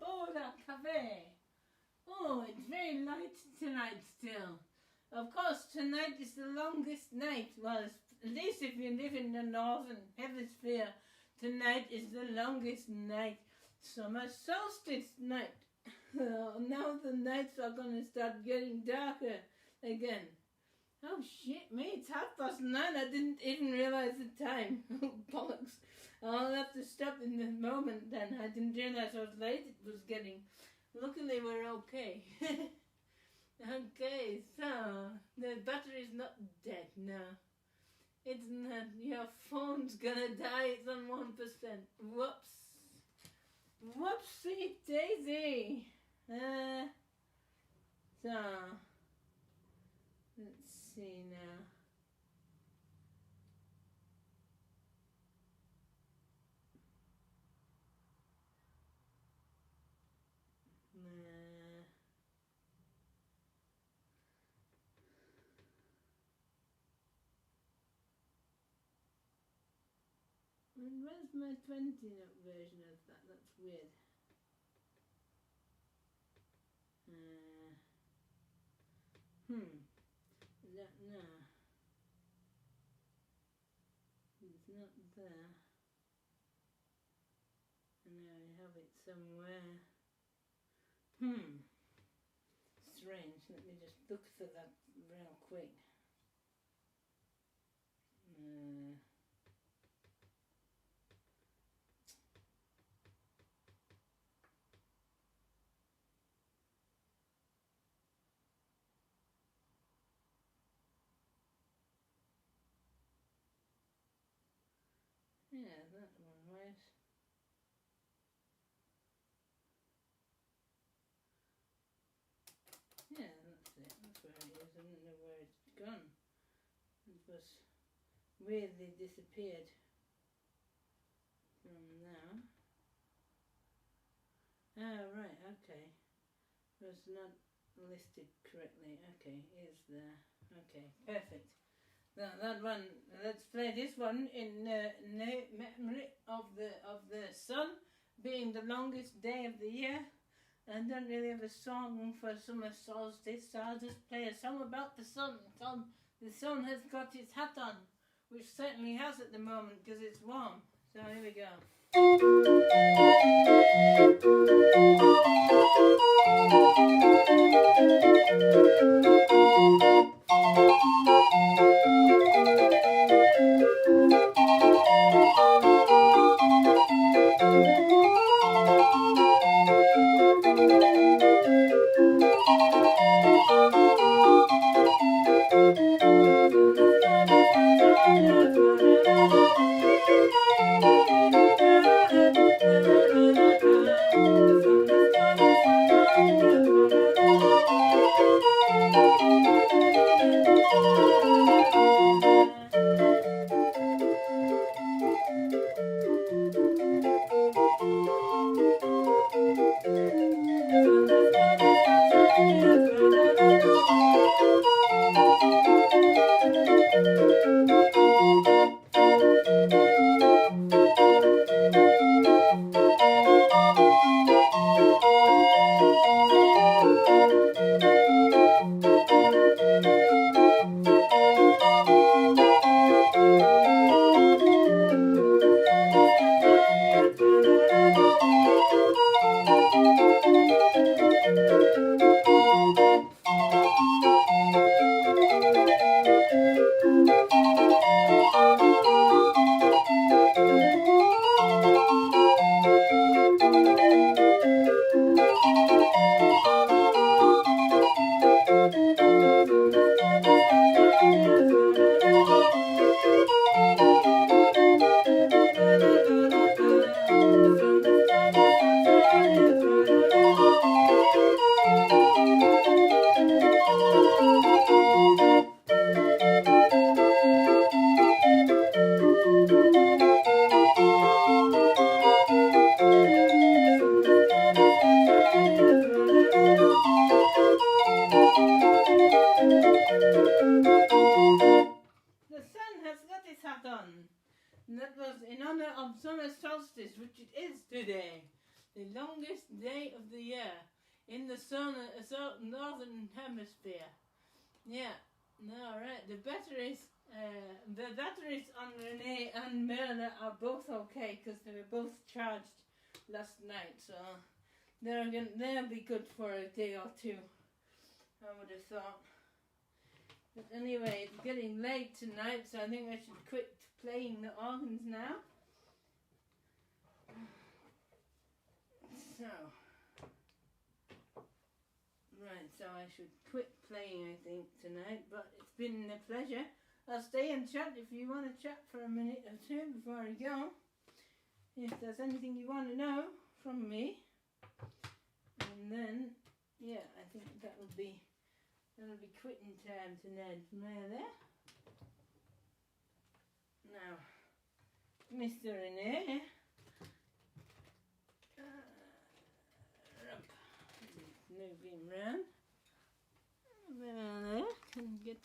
Speaker 1: Border Cafe. Oh, it's very light tonight still. Of course, tonight is the longest night. Well, at least if you live in the northern hemisphere, tonight is the longest night. Summer solstice night. Now the nights are going to start getting darker again. Oh shit me, it's 9:30. I didn't even realise the time. Bollocks. I'll have to stop in a moment then. I didn't realise how late it was getting. Luckily we're okay. Okay, so the battery's not dead now. It's not. Your phone's gonna die. It's on 1%. Whoops. Whoopsie daisy. So let's see now. And where's my 20-note version of that? That's weird. That, no. It's not there. And now I have it somewhere. Strange. Let me just look for that real quick. Yeah, that one was. Yeah, that's it. That's where it is. I don't know where it's gone. It was weirdly disappeared from now. Ah, right, okay. It was not listed correctly. Okay, it's there. Okay, perfect. Now that one, let's play this one in memory of the sun being the longest day of the year. I don't really have a song for summer solstice, so I'll just play a song about the sun. The sun has got its hat on, which certainly has at the moment because it's warm. So here we go. day of the year in the northern hemisphere. Yeah, no, right. The batteries on Renee and Merle are both okay because they were both charged last night, so they'll be good for a day or two, I would have thought. But anyway, it's getting late tonight, so I think I should quit playing the organs now. So, right, so I should quit playing, I think, tonight, but it's been a pleasure. I'll stay and chat if you want to chat for a minute or two before I go. If there's anything you want to know from me. And then, yeah, I think that'll be quitting time tonight from there. Now, Mr. Renee. Moving round. There, can get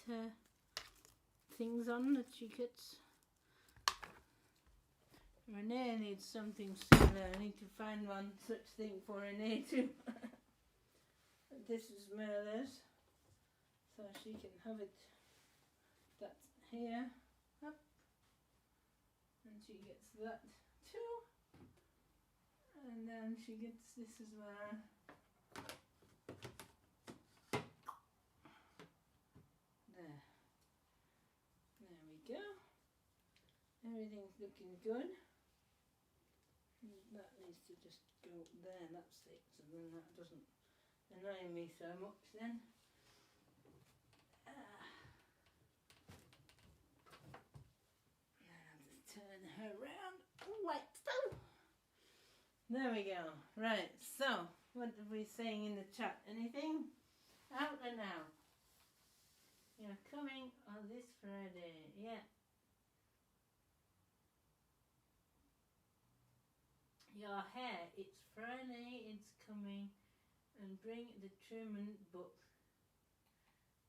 Speaker 1: things on that she gets. Renee needs something similar. I need to find one such thing for Renee too. This is Merle's, so she can have it. That's here, up, and she gets that too. And then she gets this as well. There we go. Everything's looking good. That needs to just go there, that's it, so then that doesn't annoy me so much then. Then I'll just turn her around like so. There we go. Right, so what are we saying in the chat? Anything? Out and out. You're coming on this Friday, yeah. Your hair, it's Friday, it's coming, and bring the Truman book.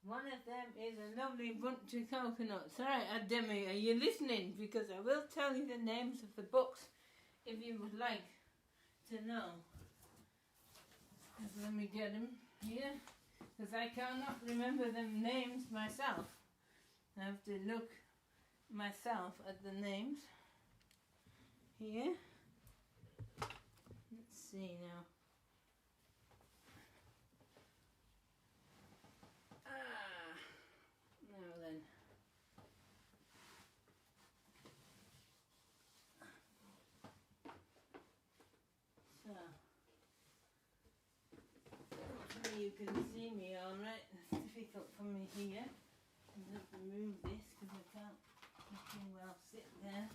Speaker 1: One of them is a lovely bunch of coconuts. Alright, Ademi, are you listening? Because I will tell you the names of the books if you would like to know. Just let me get them here, because I cannot remember them names myself. I have to look myself at the names here. Let's see now. Now then. So, hopefully you can see me all right. It's difficult for me here. I have to move this because I can't fucking well sit there.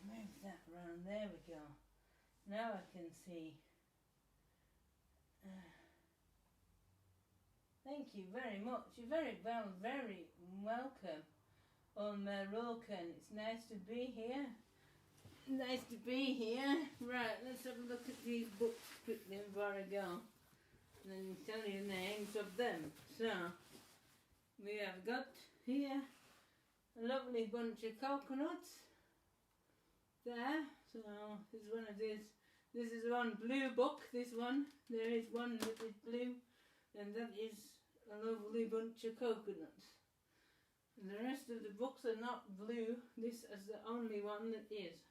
Speaker 1: Move that around. There we go. Now I can see. Thank you very much. You're very welcome on Rolkan. It's nice to be here. Nice to be here. Right, let's have a look at these books quickly before I go. And then tell you the names of them. So, we have got here a lovely bunch of coconuts. There, so this is one of these. This is one blue book, this one. There is one that is blue, and that is a lovely bunch of coconuts. And the rest of the books are not blue. This is the only one that is.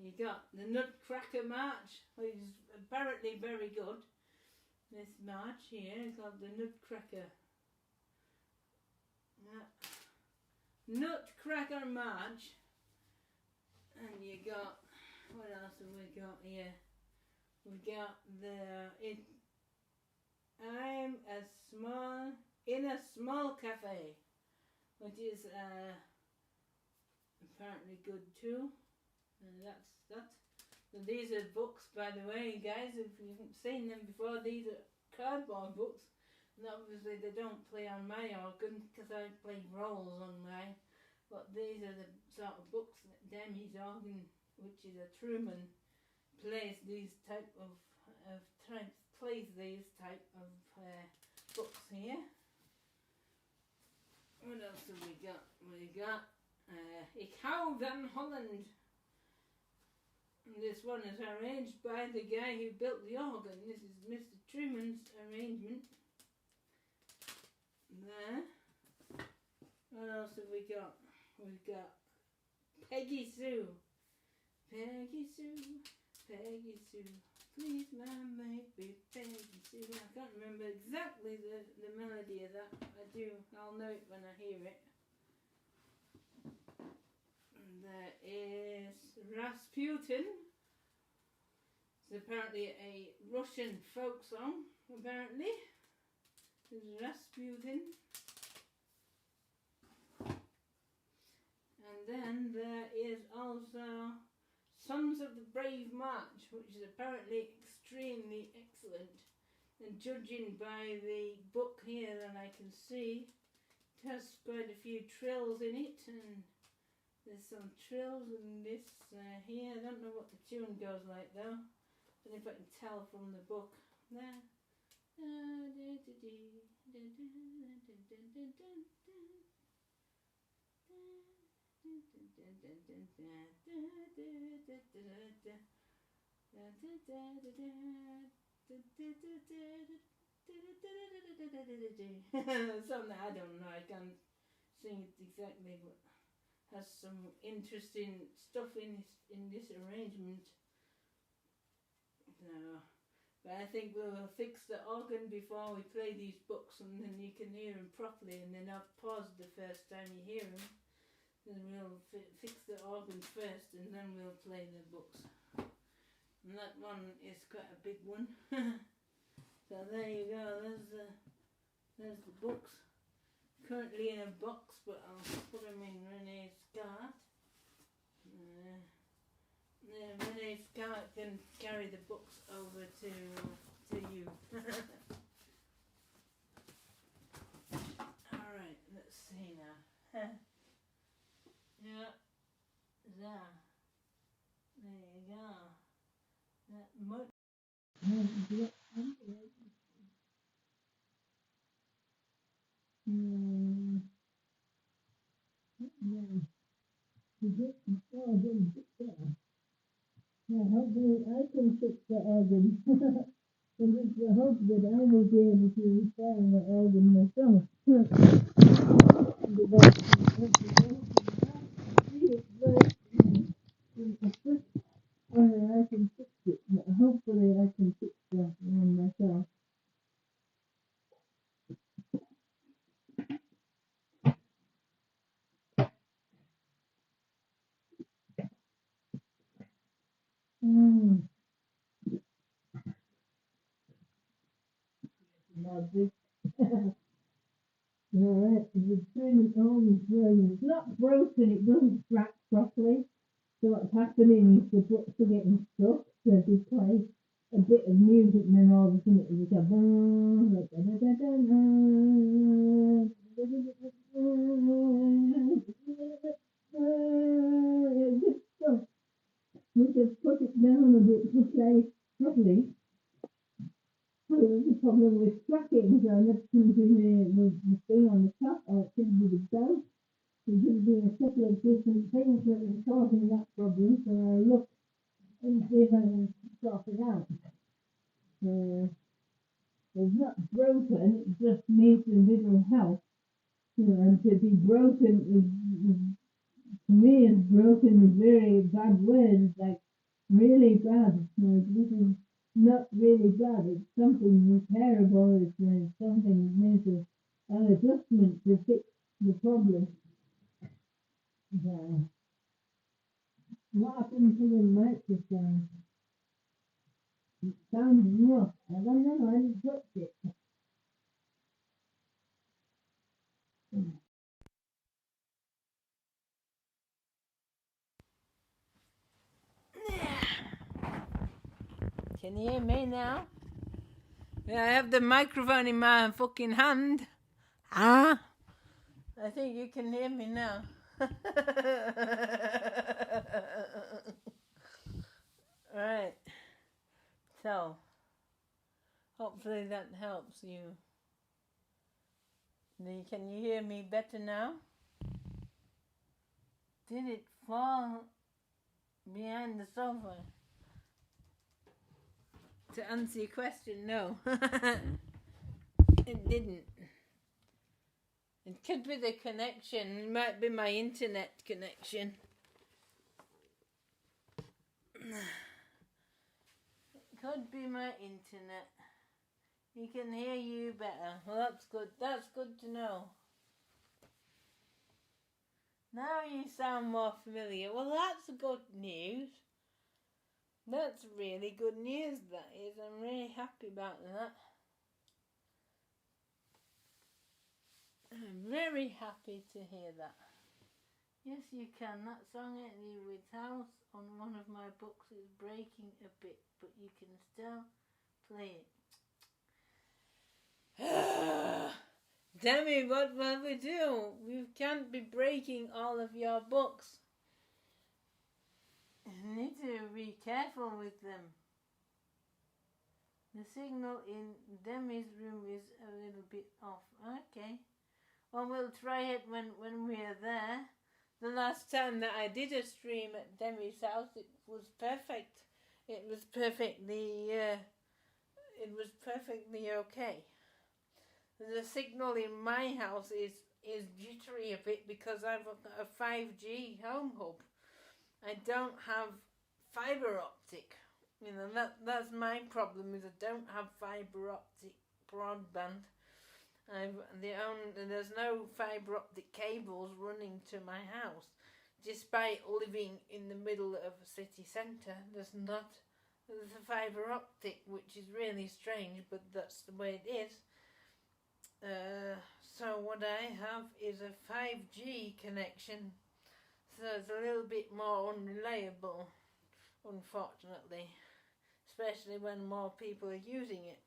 Speaker 1: You got the Nutcracker March, which is apparently very good. This march here is called the Nutcracker. Nutcracker March. And you got, what else have we got here? We got I'm in a small cafe, which is apparently good too. And that's that. So these are books, by the way, guys. If you haven't seen them before, these are cardboard books. And obviously they don't play on my organ because I play rolls on mine. But these are the sort of books that Demi's organ, which is a Truman, plays these type of books here. What else have we got? We got Ik hou van Holland. This one is arranged by the guy who built the organ. This is Mr. Truman's arrangement. There. What else have we got? We've got Peggy Sue. Peggy Sue, Peggy Sue, please my baby Peggy Sue. I can't remember exactly the melody of that. I'll know it when I hear it. And there is Rasputin. It's apparently a Russian folk song, apparently. There's Rasputin. And then there is also Sons of the Brave March, which is apparently extremely excellent. And judging by the book here that I can see, it has quite a few trills in it, and there's some trills in this here. I don't know what the tune goes like though. I don't know if I can tell from the book. There. Something I don't know, I can't sing it exactly, but has some interesting stuff in this arrangement. No, but I think we'll fix the organ before we play these books, and then you can hear them properly, and then I'll pause the first time you hear them. Then we'll fix the organ first, and then we'll play the books. And that one is quite a big one. So there you go, there's the books. Currently in a box, but I'll put them in Renee's cart. Renee's cart can carry the books over to you. Alright, let's see now. Yeah, there you go. That much. Hopefully I can fix the organ. And it's the hope that I will be able to repair the organ myself. I can fix it, but hopefully I can fix that one myself. Magic. Alright, the Truman organ is brilliant. It's not broken, it doesn't track properly. So what's happening is the books are getting stuck. So if you play a bit of music, and then all of a sudden it will go like it's just stuck. We just put it down a bit to play properly. So there's a problem with tracking, so that comes in the thing on the top, or it could be the belt. There could be a couple of different things that are causing that problem, so I'll look and see if I can sort it out. It's not broken, it just needs a little help. And to be broken is, to me, is broken is very bad words, like really bad. Like, this is not really bad, it's something repairable, it's something that needs an adjustment to fix the problem. What happened to the microphone? It sounds rough. I don't know, I didn't touch it. Can you hear me now? Yeah, I have the microphone in my fucking hand. I think you can hear me now. Right. So, hopefully that helps you. Can you hear me better now? Did it fall behind the sofa? To answer your question, no. It didn't. It could be the connection. It might be my internet connection. It could be my internet. He can hear you better. Well, that's good. That's good to know. Now you sound more familiar. Well, that's good news. That's really good news, that is. I'm really happy about that. I'm very happy to hear that. Yes, you can. That song at the house on one of my books is breaking a bit, but you can still play it. Demi, what will we do? We can't be breaking all of your books. You need to be careful with them. The signal in Demi's room is a little bit off. Okay. Well, we'll try it when we're there. The last time that I did a stream at Demi's house, it was perfect. It was perfectly okay. The signal in my house is jittery a bit because I've got a 5G home hub. I don't have fibre optic. You know, that's my problem, is I don't have fibre optic broadband. There's no fibre optic cables running to my house. Despite living in the middle of a city centre, there's a fibre optic, which is really strange, but that's the way it is. So what I have is a 5G connection, so it's a little bit more unreliable, unfortunately, especially when more people are using it.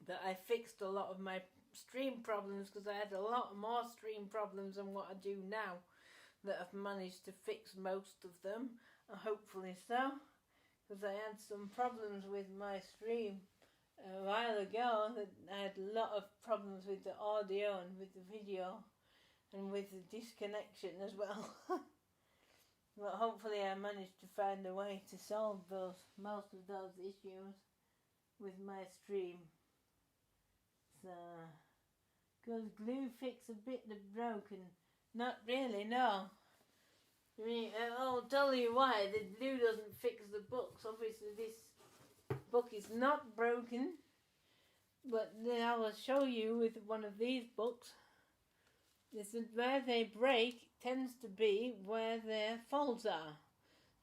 Speaker 1: But I fixed a lot of my stream problems, because I had a lot more stream problems than what I do now, that I've managed to fix most of them, hopefully so, because I had some problems with my stream a while ago. That I had a lot of problems with the audio and with the video and with the disconnection as well. But hopefully I managed to find a way to solve most of those issues with my stream. So, because glue fix a bit of broken? Not really, no. I mean, I'll tell you why. The glue doesn't fix the books. Obviously this book is not broken, but then I will show you with one of these books. This is where they break tends to be where their folds are.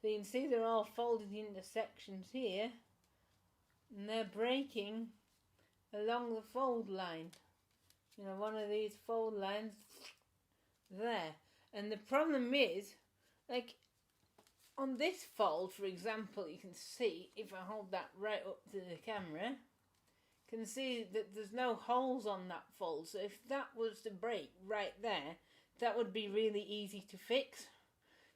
Speaker 1: So you can see they're all folded into sections here, and they're breaking along the fold line. You know, one of these fold lines there. And the problem is, like on this fold, for example, you can see, if I hold that right up to the camera, you can see that there's no holes on that fold. So if that was to break right there, that would be really easy to fix,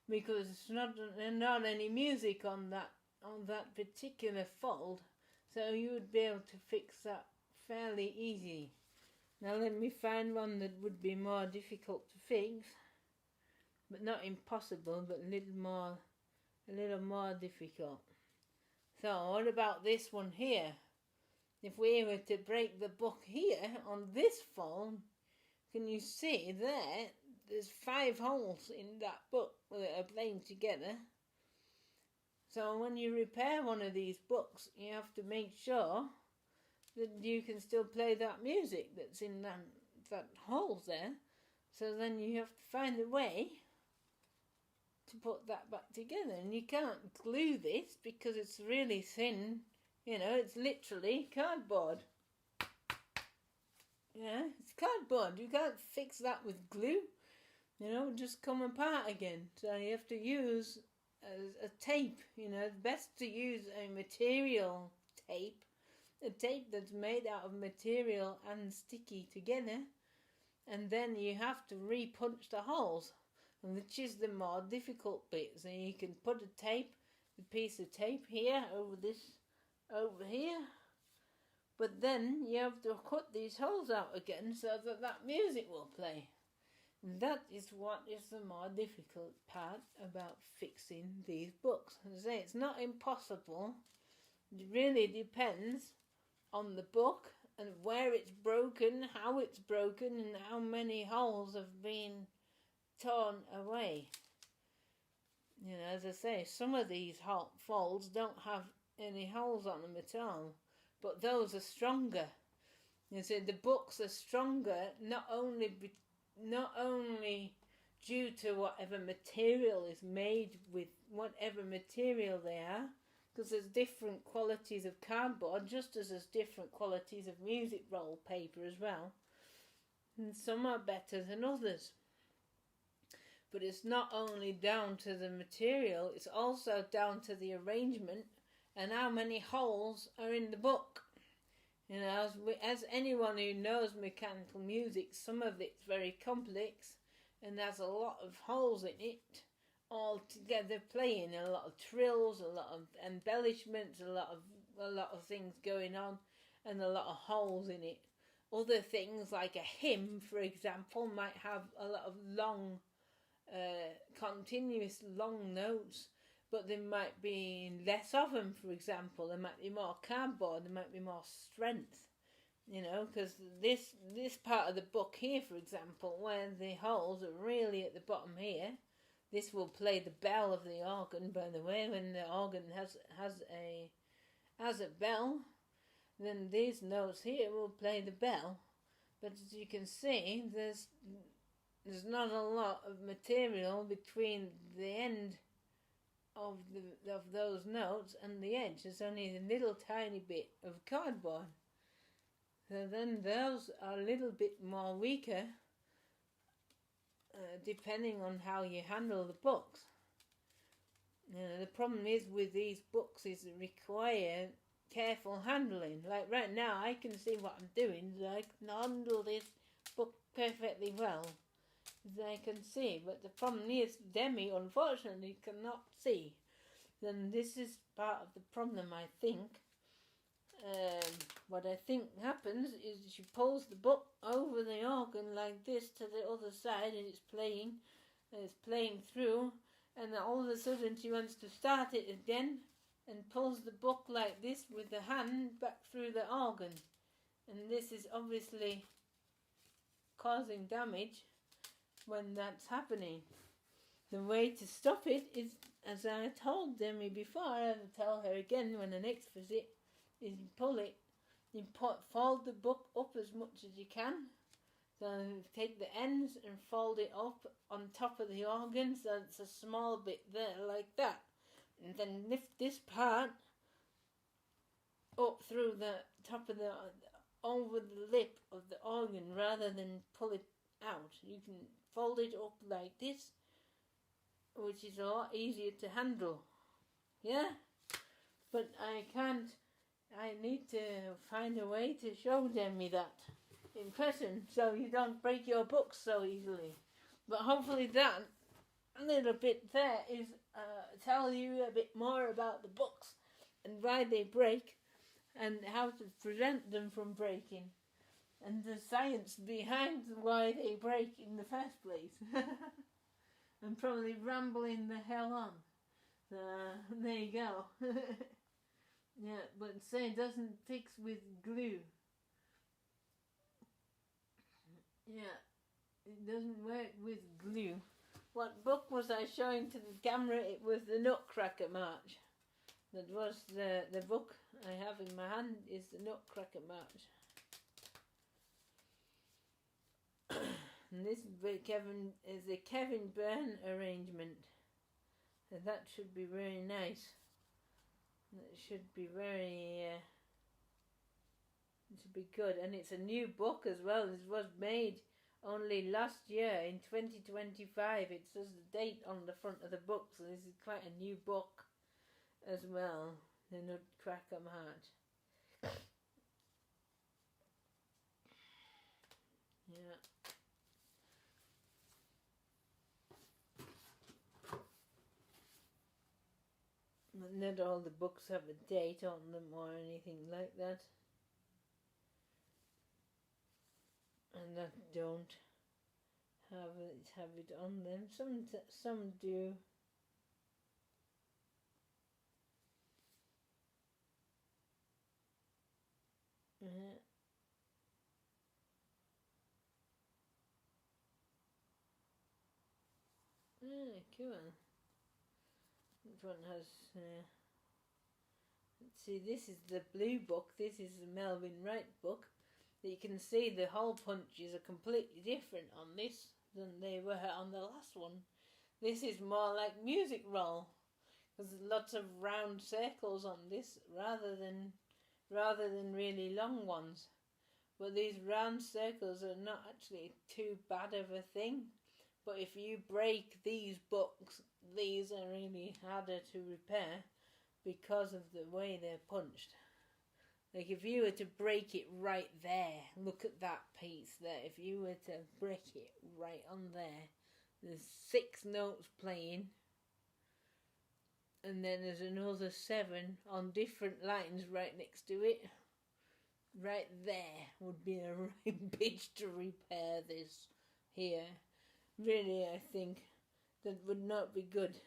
Speaker 1: because it's not any music on that particular fold. So you would be able to fix that fairly easy. Now let me find one that would be more difficult to fix, but not impossible, but a little more difficult. So what about this one here? If we were to break the book here on this fold, can you see there's 5 holes in that book that are playing together. So when you repair one of these books, you have to make sure that you can still play that music that's in that holes there. So then you have to find a way to put that back together. And you can't glue this because it's really thin. You know, it's literally cardboard. Yeah, it's cardboard. You can't fix that with glue. You know, just come apart again. So you have to use a tape. You know, it's best to use a material tape. A tape that's made out of material and sticky together. And then you have to re-punch the holes, which is the more difficult bit. So you can put a piece of tape here over here. But then you have to cut these holes out again so that music will play. That is what is the more difficult part about fixing these books. As I say, it's not impossible, It really depends on the book and where it's broken, how it's broken, and how many holes have been torn away. You know, as I say, some of these folds don't have any holes on them at all, but those are stronger. You see, the books are stronger not only due to whatever material is made with whatever material they are, because there's different qualities of cardboard, just as there's different qualities of music roll paper as well. And some are better than others. But it's not only down to the material, it's also down to the arrangement and how many holes are in the book. You know, as anyone who knows mechanical music, some of it's very complex and there's a lot of holes in it all together playing, a lot of trills, a lot of embellishments, a lot of things going on, and a lot of holes in it. Other things like a hymn, for example, might have a lot of long, continuous long notes, but there might be less of them, for example. There might be more cardboard, there might be more strength, you know, because this part of the book here, for example, where the holes are really at the bottom here, this will play the bell of the organ, by the way. When the organ has a bell, then these notes here will play the bell. But as you can see, there's not a lot of material between the end of those notes and the edge. There's only a little tiny bit of cardboard. So then those are a little bit more weaker, depending on how you handle the books. The problem is with these books is it require careful handling. Like right now, I can see what I'm doing, so I can handle this book perfectly well, as I can see. But the problem is, Demi unfortunately cannot see. Then this is part of the problem, I think. What I think happens is she pulls the book over the organ like this to the other side, and it's playing through, and then all of a sudden she wants to start it again and pulls the book like this with the hand back through the organ, and this is obviously causing damage when that's happening. The way to stop it is, as I told Demi before, I will tell her again when the next visit, is you pull it, you fold the book up as much as you can. So take the ends and fold it up on top of the organ, so it's a small bit there like that. And then lift this part up through the top of over the lip of the organ rather than pull it out. You can fold it up like this, which is a lot easier to handle. Yeah? But I can't. I need to find a way to show Demi that in person, so you don't break your books so easily. But hopefully that little bit there is tell you a bit more about the books and why they break and how to prevent them from breaking and the science behind why they break in the first place. I'm probably rambling the hell on. So there you go. Yeah, but say it doesn't fix with glue. Yeah, it doesn't work with glue. What book was I showing to the camera? It was the Nutcracker March. That was the book I have in my hand is the Nutcracker March. And this is a Kevin Byrne arrangement. So that should be very nice. It should be very, it should be good. And it's a new book as well. This was made only last year in 2025. It says the date on the front of the book, so this is quite a new book as well. The Nutcracker March. Yeah. Not all the books have a date on them or anything like that. And that don't have it on them. Some do. Cool. Which one has... let's see, this is the blue book. This is the Melvin Wright book. You can see the hole punches are completely different on this than they were on the last one. This is more like music roll. There's lots of round circles on this rather than really long ones. But these round circles are not actually too bad of a thing. But if you break these books, these are really harder to repair because of the way they're punched. Like if you were to break it right there, look at that piece there. If you were to break it right on there, there's 6 notes playing. And then there's another 7 on different lines right next to it. Right there would be a right bitch to repair this here. Really, I think that would not be good.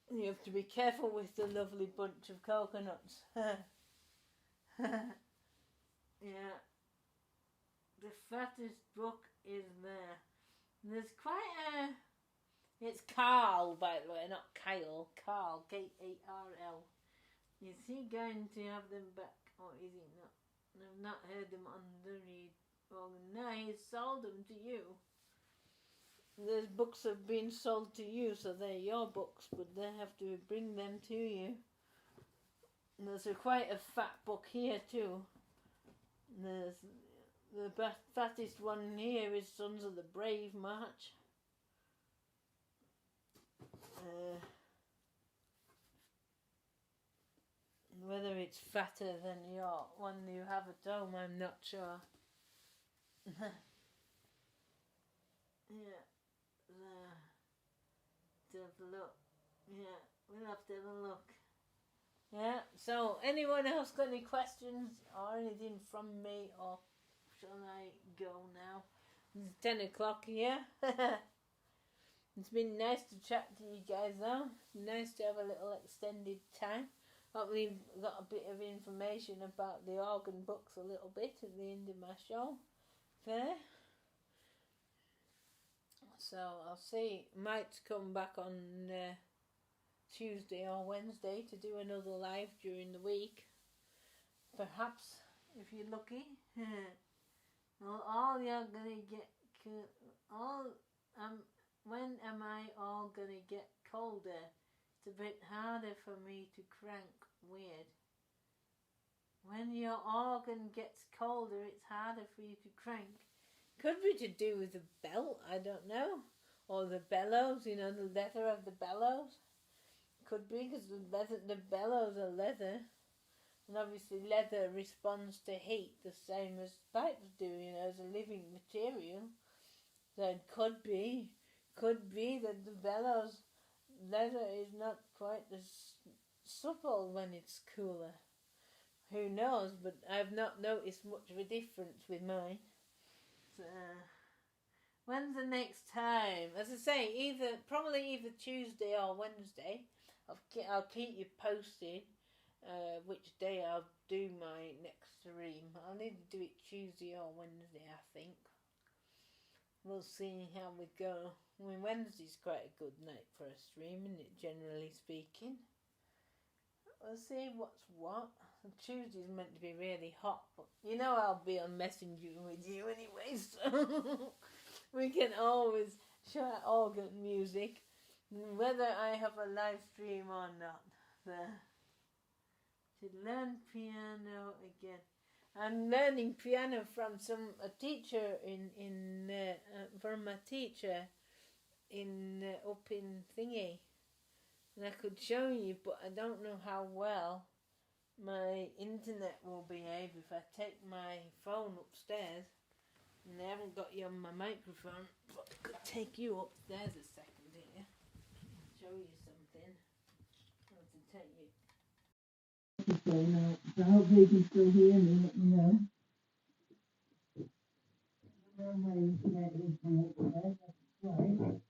Speaker 1: You have to be careful with the lovely bunch of coconuts. Yeah. The fattest book is there. There's quite a... It's Carl, by the way, not Kyle. Carl, K-A-R-L. Is he going to have them back, or is he not? I've not heard them on the read. Well, no, he's sold them to you. Those books have been sold to you, so they're your books, but they have to bring them to you. And there's quite a fat book here too. There's the fattest one here is Sons of the Brave March. Whether it's fatter than your one you have at home, I'm not sure. Yeah. To have a look. Yeah, we'll have to have a look. Yeah, so anyone else got any questions or anything from me, or shall I go now? It's 10 o'clock here. It's been nice to chat to you guys though. Nice to have a little extended time. Hopefully you've got a bit of information about the organ books a little bit at the end of my show. There. So I'll see. Might come back on Tuesday or Wednesday to do another live during the week. Perhaps, if you're lucky. Well, all you're gonna get when am I all gonna get colder? It's a bit harder for me to crank. Weird. When your organ gets colder, it's harder for you to crank. Could be to do with the belt, I don't know. Or the bellows, you know, the leather of the bellows. Could be because the bellows are leather. And obviously leather responds to heat the same as pipes do, you know, as a living material. So it could be that the bellows leather is not quite as supple when it's cooler. Who knows, but I've not noticed much of a difference with mine. When's the next time? As I say, probably either Tuesday or Wednesday. I'll keep you posted which day I'll do my next stream. I'll need to do it Tuesday or Wednesday, I think. We'll see how we go. I mean, Wednesday's quite a good night for a stream, isn't it, generally speaking? We'll see what's what. Tuesday's meant to be really hot, but you know I'll be on Messenger with you anyway, so we can always chat organ music, whether I have a live stream or not. To learn piano again. I'm learning piano from a teacher up in Thingy, and I could show you, but I don't know how well my internet will behave if I take my phone upstairs. And I haven't got you on my microphone, but I could take you upstairs a second here. Show you something. I have to take you. So I hope you can still hear me. Let me know. My internet is there. That's right.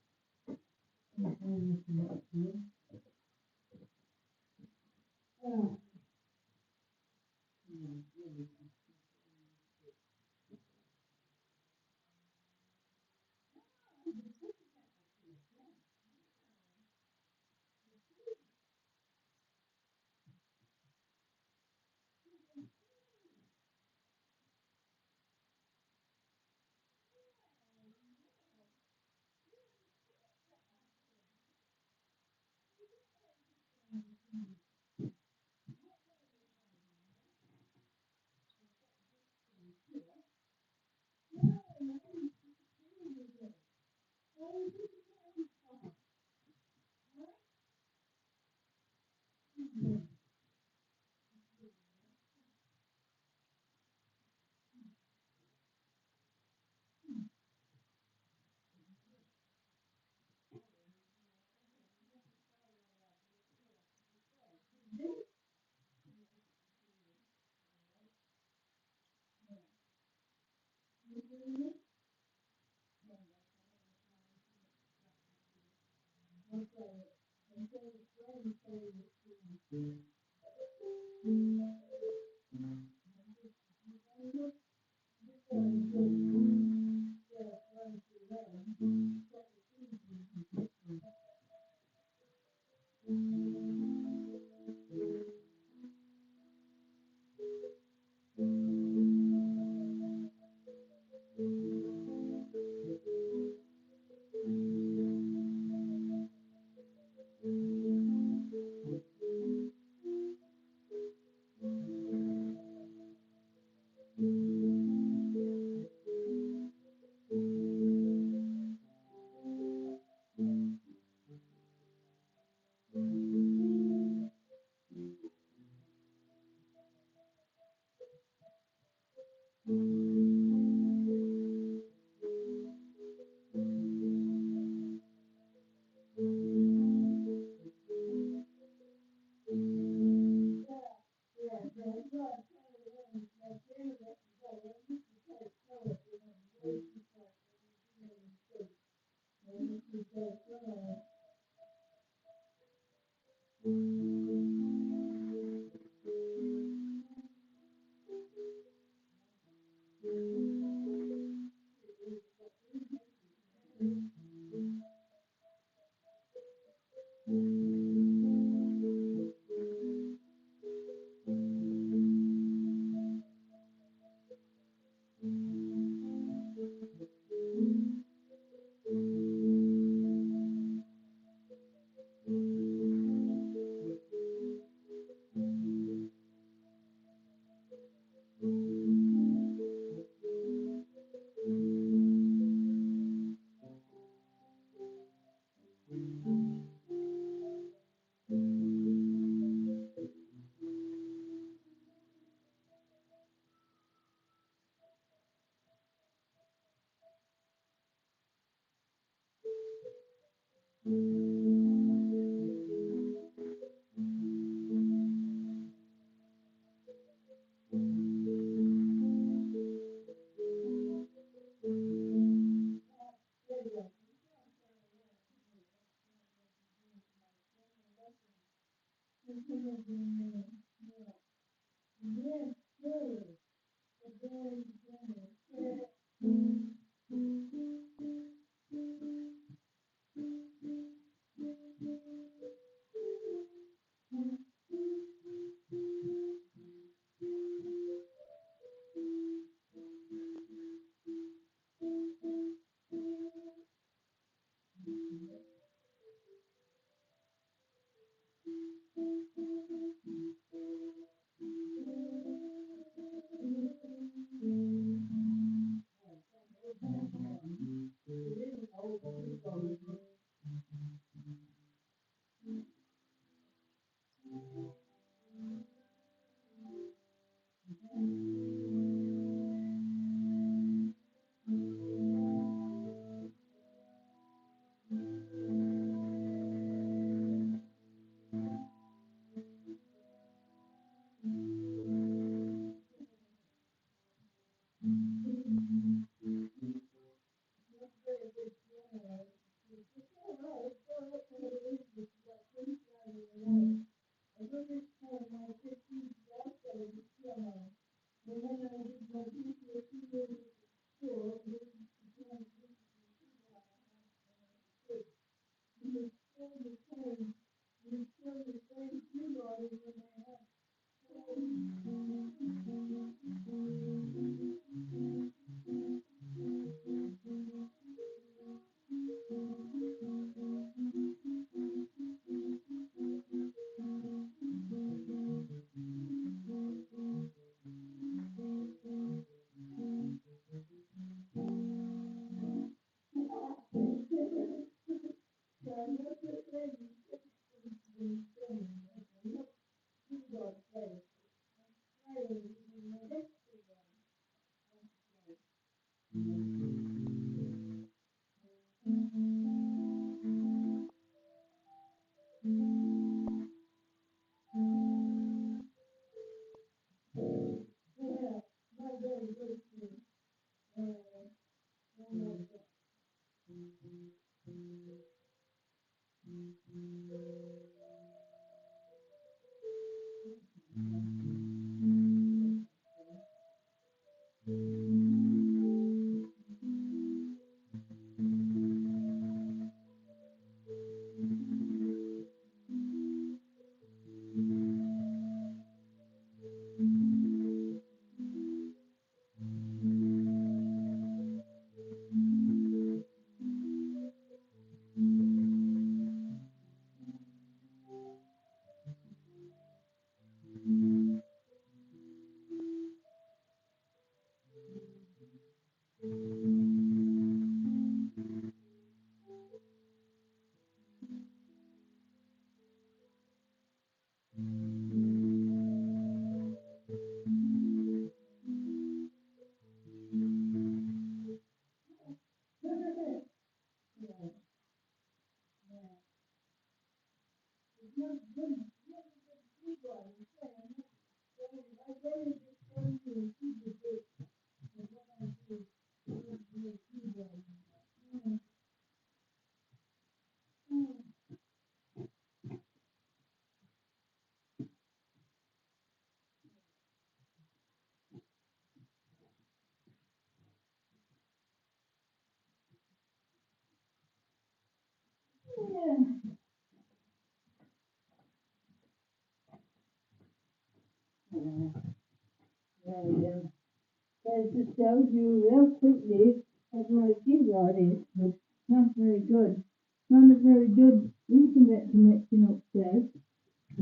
Speaker 2: It just tells you real quickly what my keyboard is, but not very good. Not a very good internet connection upstairs,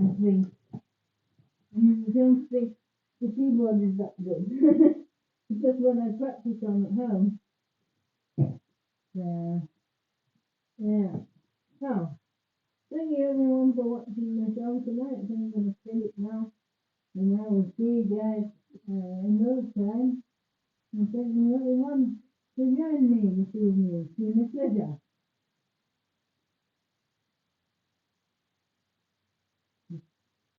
Speaker 2: I think. I don't think the keyboard is that good. Because when I practice on at home, yeah. So, thank you everyone for watching my show tonight. I think I'm going to see it now. And I will see you guys another time. And thank you everyone for joining me this evening. It's been a pleasure.